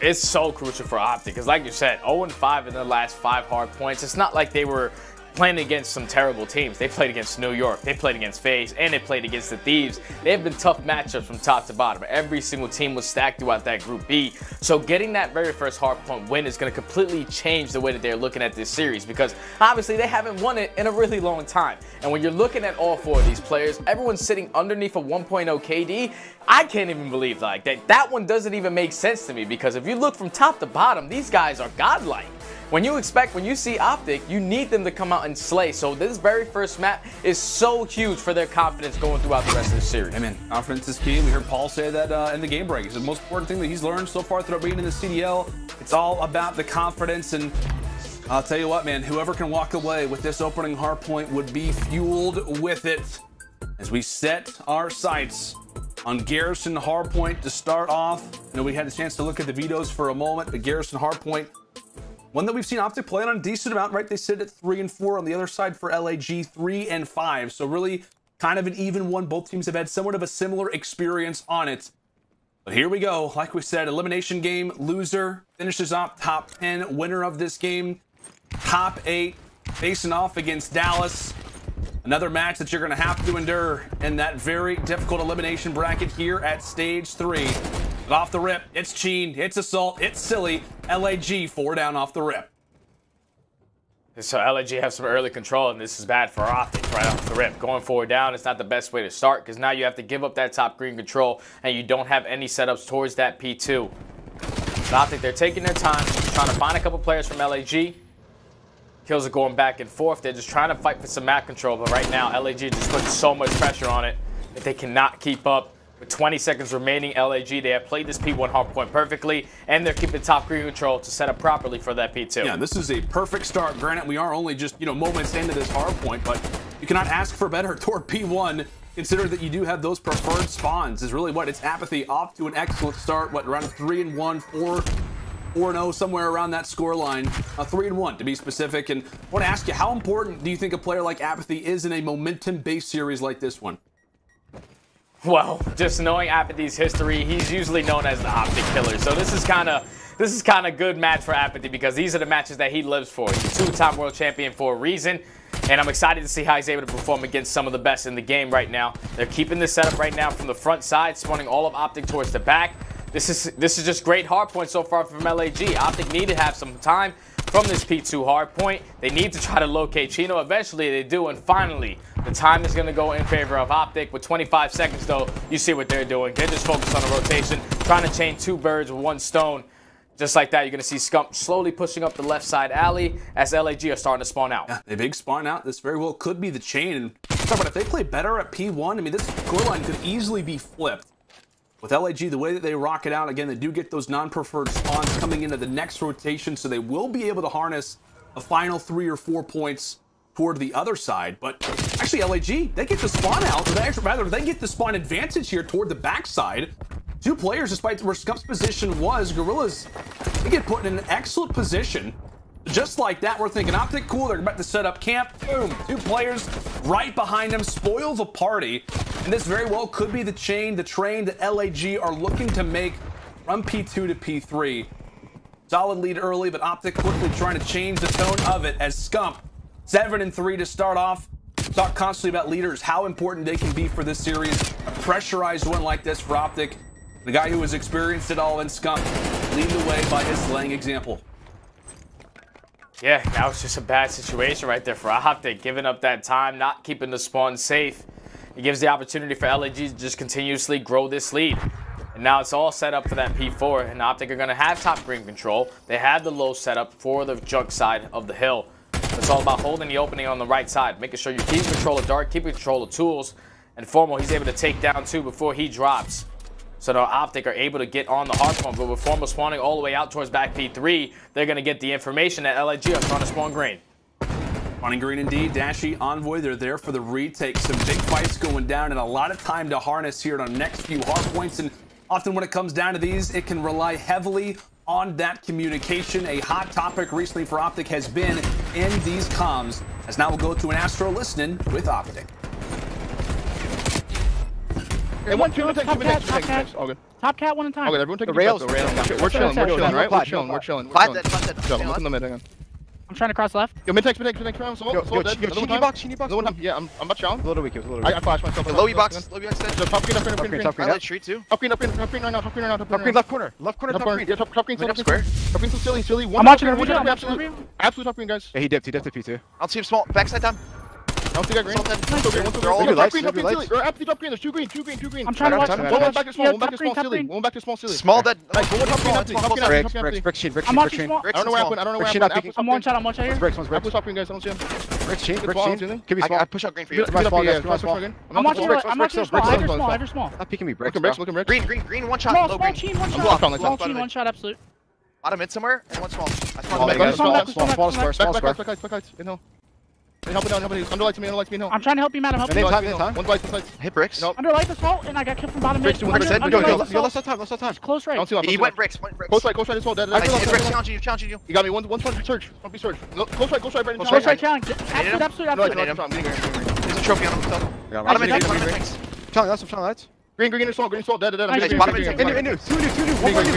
C: It's so crucial for OpTic, because like you said, 0-5 in their last 5 hard points. It's not like they were playing against some terrible teams. They played against New York, they played against FaZe, and they played against the Thieves. They have been tough matchups from top to bottom. Every single team was stacked throughout that Group B. So getting that very first hardpoint win is going to completely change the way that they're looking at this series, because obviously they haven't won it in a really long time. And when you're looking at all 4 of these players, everyone's sitting underneath a 1.0 KD. I can't even believe like that. That one doesn't even make sense to me, because if you look from top to bottom, these guys are godlike. When you see OpTic, you need them to come out and slay. So this very first map is so huge for their confidence going throughout the rest of the series.
B: I mean, confidence is key. We heard Paul say that in the game break. It's the most important thing that he's learned so far throughout being in the CDL. It's all about the confidence, and I'll tell you what, man, whoever can walk away with this opening hardpoint would be fueled with it. As we set our sights on Garrison hardpoint to start off. You know, we had a chance to look at the vetoes for a moment. The Garrison hardpoint, one that we've seen OpTic play on a decent amount, right? They sit at 3 and 4. On the other side for LAG, 3 and 5. So really kind of an even one. Both teams have had somewhat of a similar experience on it. But here we go. Like we said, elimination game. Loser finishes off top 10. Winner of this game, top 8, facing off against Dallas. Another match that you're going to have to endure in that very difficult elimination bracket here at stage 3. But off the rip, it's Cheen, it's Assault, it's Silly. LAG 4 down off the rip.
C: So LAG have some early control, and this is bad for OpTic right off the rip. Going 4 down, it's not the best way to start, because now you have to give up that top green control, and you don't have any setups towards that P2. But OpTic, they're taking their time, trying to find a couple players from LAG. Kills are going back and forth. They're just trying to fight for some map control, but right now LAG just putting so much pressure on it that they cannot keep up. With 20 seconds remaining, LAG, they have played this P1 hardpoint perfectly, and they're keeping top green control to set up properly for that P2.
B: Yeah, this is a perfect start. Granted, we are only just, moments into this hardpoint, but you cannot ask for better toward P1. Consider that you do have those preferred spawns. Is really what it's aBeZy off to an excellent start. What, around 3-1, 4-0, somewhere around that score line. 3-1 to be specific. And I want to ask you, how important do you think a player like aBeZy is in a momentum-based series like this one?
C: Well, just knowing aBeZy's history, he's usually known as the OpTic killer. So this is kind of good match for aBeZy, because these are the matches that he lives for. He's a 2-time world champion for a reason, and I'm excited to see how he's able to perform against some of the best in the game right now. They're keeping this setup right now from the front side, spawning all of OpTic towards the back. This is just great hardpoint so far from LAG. OpTic need to have some time from this P2 hardpoint. They need to try to locate Chino. Eventually they do, and finally the time is going to go in favor of OpTic. With 25 seconds though, you see what they're doing. They're just focused on the rotation, trying to chain 2 birds with 1 stone. Just like that, you're going to see Scump slowly pushing up the left side alley as LAG are starting to spawn out.
B: Yeah, a big spawn out. This very well could be the chain. And but if they play better at P1, I mean, this scoreline could easily be flipped. With LAG, the way that they rock it out, again, they do get those non-preferred spawns coming into the next rotation, so they will be able to harness a final 3 or 4 points toward the other side. But actually, LAG, they get the spawn out, or rather, they get the spawn advantage here toward the backside. 2 players, despite where Scump's position was, Guerrillas, they get put in an excellent position. Just like that, we're thinking OpTic, cool, they're about to set up camp. Boom, 2 players right behind them, spoil the party. And this very well could be the train that LAG are looking to make from P2 to P3. Solid lead early, but OpTic quickly trying to change the tone of it as Scump, 7-3 to start off. Talk constantly about leaders, how important they can be for this series. A pressurized one like this for OpTic. The guy who has experienced it all in Scump, leading the way by his laying example.
C: Yeah, that was just a bad situation right there for OpTic, giving up that time, not keeping the spawn safe. It gives the opportunity for LAG to just continuously grow this lead. And now it's all set up for that P4, and OpTic are going to have top green control. They have the low setup for the junk side of the hill. It's all about holding the opening on the right side, making sure you keep control of dark, keeping control of tools, and Formal, he's able to take down 2 before he drops. So now OpTic are able to get on the hard point, but with Formal spawning all the way out towards back P3, they're going to get the information that LAG are trying to spawn green.
B: Spawning green indeed. Dashy, Envoy, they're there for the retake. Some big fights going down and a lot of time to harness here on the next few hard points. And often when it comes down to these, it can rely heavily on that communication. A hot topic recently for OpTic has been in these comms. As now we'll go to an Astro listening with OpTic.
H: Hey, one, two, top cat. All good. Top cat, one in time.
P: Okay, everyone take the rails. We're chilling, right? We're chilling. Look in the mid, hang on.
G: I'm trying to cross left.
P: Yo, mid text, round. So she need box. Yeah, I'm about to challenge.
H: A little weak.
P: I flash myself.
Q: Low E box. Top green.
P: Top green.
Q: I like tree too.
P: Top green right now.
Q: Top green, left corner. Top green.
P: Yeah, top green. Top green, silly.
G: I'm watching him.
P: Absolute top green, guys.
H: Yeah, he dipped to P2.
Q: I'll see him small. Backside down.
P: I don't think I green.
Q: They're all
P: top green. Top green. There's two green.
G: I'm trying to watch him.
P: One back to small, silly.
Q: Small dead.
H: Brick.
G: I'm watching small.
P: I don't know what happened.
G: I'm one shot here.
H: Bricks.
P: Apple top green, guys. I don't see him.
H: Brick chain. Could be small.
Q: I push out green for you.
G: I'm watching small.
H: Not peeking me, Bricks.
P: Looking bricks.
Q: Green, one shot. Low green.
G: One shot, absolute.
Q: Bottom mid somewhere, and one small.
H: Small square.
P: Back. Help it down. Under lights me.
G: I'm trying to help you, man. I'm helping you.
P: One light.
Q: Hit bricks.
G: Under light assault, and I got killed from bottom mid.
Q: Yo,
H: Less time.
G: Close right.
Q: He went bricks.
P: Close right as well. Dead.
Q: Challenging you.
P: You got me. One search. Don't be search. Close right, Brandon.
G: Close right challenge. Absolute.
Q: There's a trophy on him.
P: Bottom mid. Challenge lights. Green is small. Dead.
Q: Bottom mid.
H: New. One more new.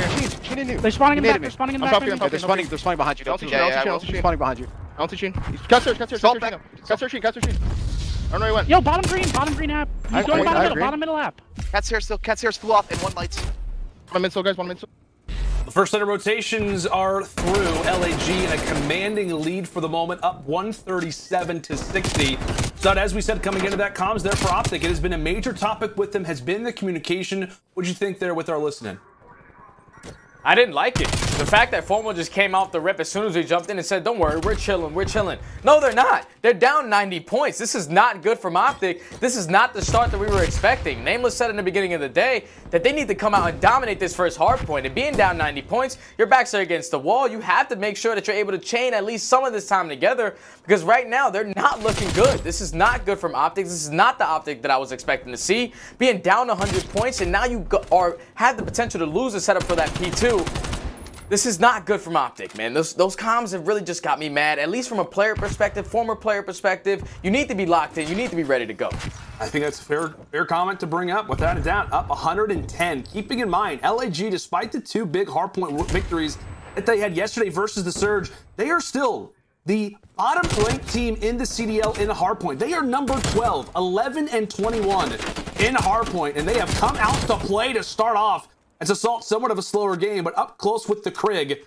G: They're spawning in the back. They're spawning
H: behind you.
P: Spawning behind you. I don't see Sheen. Cat search. Cat search. I don't know where he went.
G: Yo, bottom green app. He's going bottom middle app.
Q: Cat's hair flew off and one lights.
P: One mid, guys.
B: The first set of rotations are through. LAG in a commanding lead for the moment, up 137 to 60. So as we said, coming into that comms there for OpTic, it has been a major topic with them, has been the communication. What'd you think there with our listening?
C: I didn't like it. The fact that Formal just came off the rip as soon as we jumped in and said, don't worry, we're chilling. No, they're not. They're down 90 points. This is not good from OpTic. This is not the start that we were expecting. Nameless said in the beginning of the day that they need to come out and dominate this first hard point. And being down 90 points, your backs are against the wall. You have to make sure that you're able to chain at least some of this time together, because right now they're not looking good. This is not good from OpTic. This is not the OpTic that I was expecting to see. Being down 100 points and now you have the potential to lose the setup for that P2. This is not good from OpTic, man. Those comms have really just got me mad, at least from a player perspective, former player perspective. You need to be locked in. You need to be ready to go.
B: I think that's a fair comment to bring up, without a doubt. Up 110. Keeping in mind, LAG, despite the 2 big hardpoint victories that they had yesterday versus the Surge, they are still the bottom-ranked team in the CDL in hardpoint. They are number 12, 11-21 in hardpoint, and they have come out to play to start off. It's Assault, somewhat of a slower game, but up close with the Krig.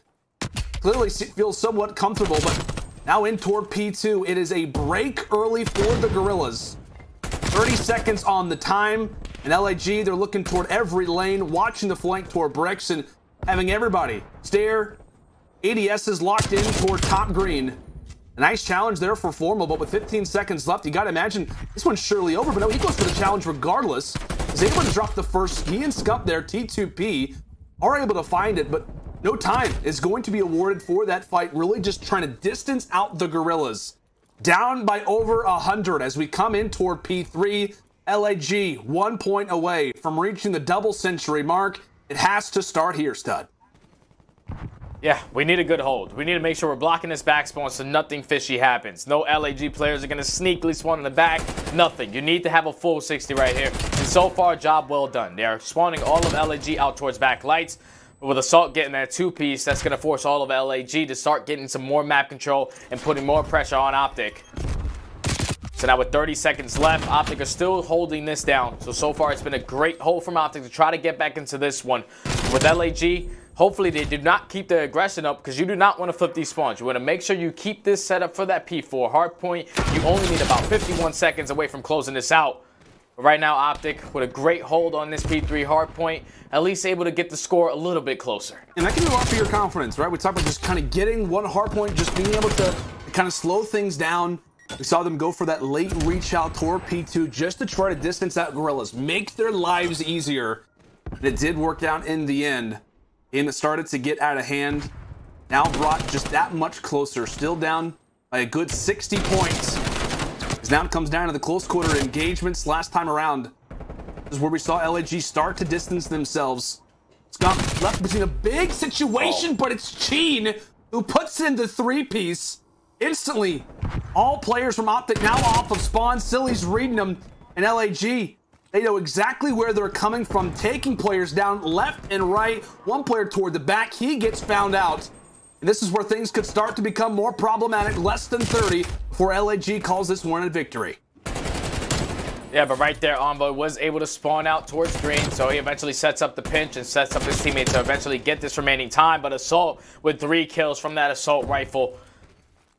B: Clearly feels somewhat comfortable, but now in toward P2. It is a break early for the Guerrillas. 30 seconds on the time. And LAG, they're looking toward every lane, watching the flank toward bricks. And having everybody stare. ADS is locked in toward top green. A nice challenge there for Formal, but with 15 seconds left, you got to imagine this one's surely over. But no, he goes for the challenge regardless. He's able to drop the first. He and Scump there, T2P, are able to find it, but no time is going to be awarded for that fight. Really just trying to distance out the Guerrillas. Down by over 100 as we come in toward P3. LAG 1 point away from reaching the double century mark. It has to start here, Stud.
C: Yeah, we need a good hold. We need to make sure we're blocking this back spawn so nothing fishy happens. No LAG players are going to sneakily spawn in the back. Nothing. You need to have a full 60 right here. And so far, job well done. They are spawning all of LAG out towards back lights. But with Assault getting that 2-piece, that's going to force all of LAG to start getting some more map control and putting more pressure on OpTic. So now with 30 seconds left, OpTic are still holding this down. So far it's been a great hold from OpTic to try to get back into this one. With LAG, hopefully they do not keep the aggression up because you do not want to flip these spawns. You want to make sure you keep this set up for that P4 hardpoint. You only need about 51 seconds away from closing this out. But right now, OpTic with a great hold on this P3 hardpoint, at least able to get the score a little bit closer.
B: And that can be a lot for your confidence, right? We talked about just kind of getting one hardpoint, just being able to kind of slow things down. We saw them go for that late reach out toward P2 just to try to distance out Guerrillas, make their lives easier. And it did work out in the end. Game that started to get out of hand, now brought just that much closer, still down by a good 60 points. As now it comes down to the close quarter engagements last time around. This is where we saw LAG start to distance themselves. Scump left between a big situation, but it's Cheen who puts in the 3-piece. Instantly, all players from OpTic now off of spawn. Silly's reading them, and LAG, they know exactly where they're coming from, taking players down left and right. One player toward the back, he gets found out. And this is where things could start to become more problematic. Less than 30 before LAG calls this one a victory.
C: Yeah, but right there, Envoy was able to spawn out towards green, so he eventually sets up the pinch and sets up his teammates to eventually get this remaining time. But Assault with 3 kills from that Assault rifle,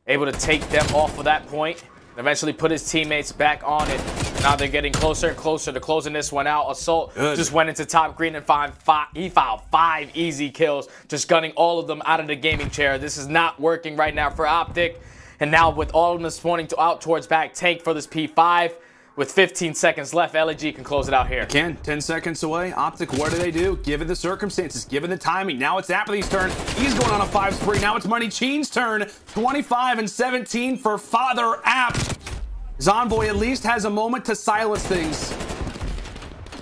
C: able to take them off of that point, and eventually put his teammates back on it. Now they're getting closer and closer to closing this one out. Assault just went into top green and he filed 5 easy kills, just gunning all of them out of the gaming chair. This is not working right now for OpTic. And now with all of them spawning out towards back tank for this P5, with 15 seconds left, LAG can close it out here.
B: Can 10 seconds away. OpTic, what do? Given the circumstances, given the timing. Now it's aBeZy's turn. He's going on a 5 spree. Now it's Money Cheen's turn. 25 and 17 for Father App. Envoy at least has a moment to silence things.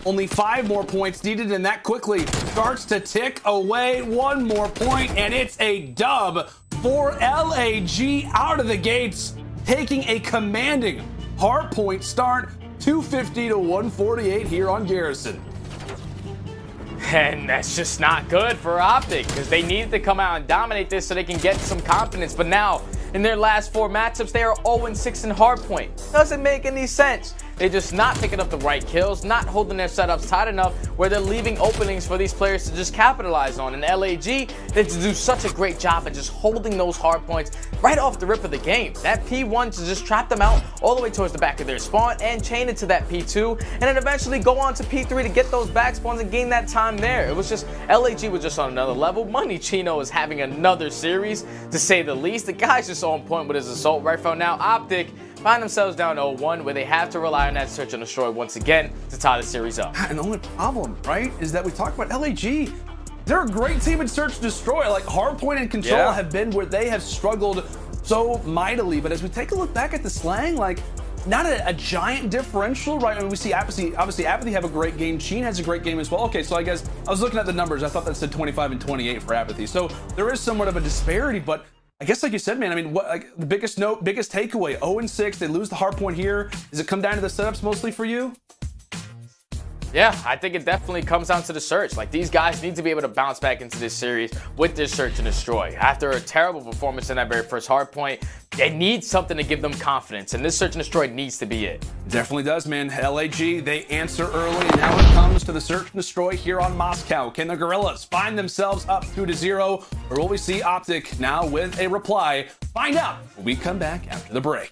B: Only 5 more points needed, and that quickly starts to tick away. 1 more point, and it's a dub for LAG out of the gates, taking a commanding hardpoint start, 250 to 148 here on Garrison.
C: And that's just not good for OpTic because they needed to come out and dominate this so they can get some confidence. But now, in their last 4 matchups, they are 0-6 in hardpoint. Doesn't make any sense. They're just not picking up the right kills, not holding their setups tight enough where they're leaving openings for these players to just capitalize on. And LAG, they do such a great job at just holding those hard points right off the rip of the game. That P1 to just trap them out all the way towards the back of their spawn and chain it to that P2 and then eventually go on to P3 to get those back spawns and gain that time there. It was just, LAG was just on another level. Money Chino is having another series, to say the least. The guy's just on point with his assault rifle. Now OpTic find themselves down 0-1 where they have to rely on that search and destroy once again to tie the series up.
B: And the only problem, right, is that we talked about LAG. They're a great team in search and destroy. Like hardpoint and control have been where they have struggled so mightily. But as we take a look back at the slang, like not a giant differential, right? I mean, we see aBeZy, obviously aBeZy have a great game. Cheen has a great game as well. Okay, so I guess I was looking at the numbers. I thought that said 25 and 28 for aBeZy. So there is somewhat of a disparity, but I guess like you said, man, I mean, what, like the biggest takeaway, 0-6, they lose the hard point here. Does it come down to the setups mostly for you?
C: Yeah, I think it definitely comes down to the search. Like, these guys need to be able to bounce back into this series with this search and destroy. After a terrible performance in that very first hard point, they need something to give them confidence, and this search and destroy needs to be it.
B: Definitely does, man. LAG, they answer early, and now it comes to the search and destroy here on Moscow. Can the Guerrillas find themselves up 2-0, or will we see OpTic now with a reply? Find out when we come back after the break.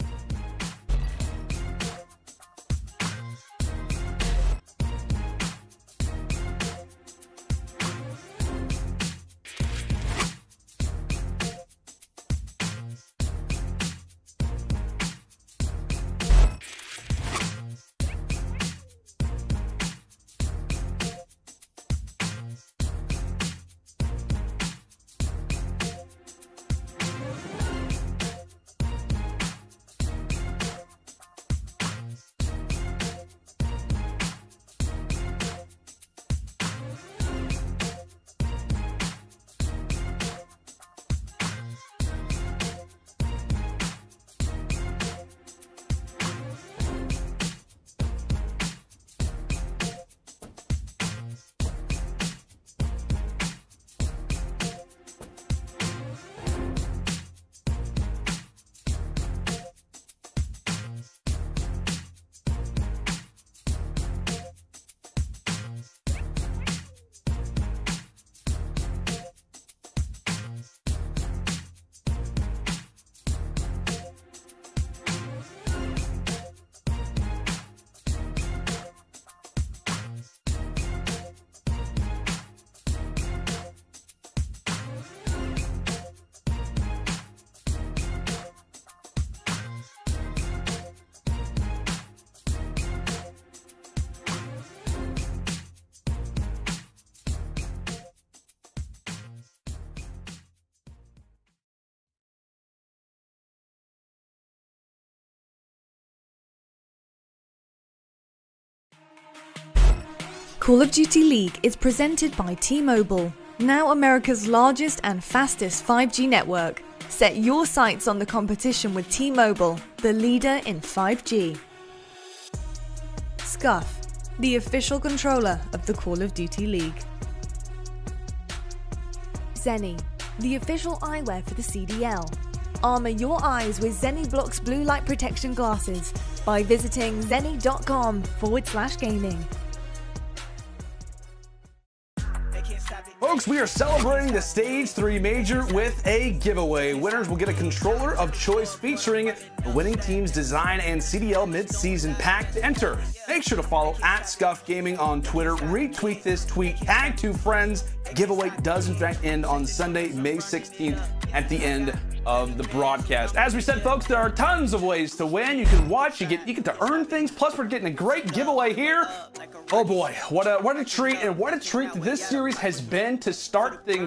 A: Call of Duty League is presented by T-Mobile, now America's largest and fastest 5G network. Set your sights on the competition with T-Mobile, the leader in 5G. Scuff, the official controller of the Call of Duty League. Zenny, the official eyewear for the CDL. Armor your eyes with Zenny Blocks blue light protection glasses by visiting zenny.com/gaming.
B: Folks, we are celebrating the Stage 3 Major with a giveaway. Winners will get a controller of choice featuring the winning team's design and CDL mid-season pack. To enter, make sure to follow @ScuffGaming on Twitter. Retweet this tweet, tag 2 friends. Giveaway does in fact end on Sunday, May 16th at the end of the broadcast. As we said, folks, there are tons of ways to win. You can watch, you get to earn things, plus we're getting a great giveaway here. Oh boy, what a treat, and what a treat this series has been to start things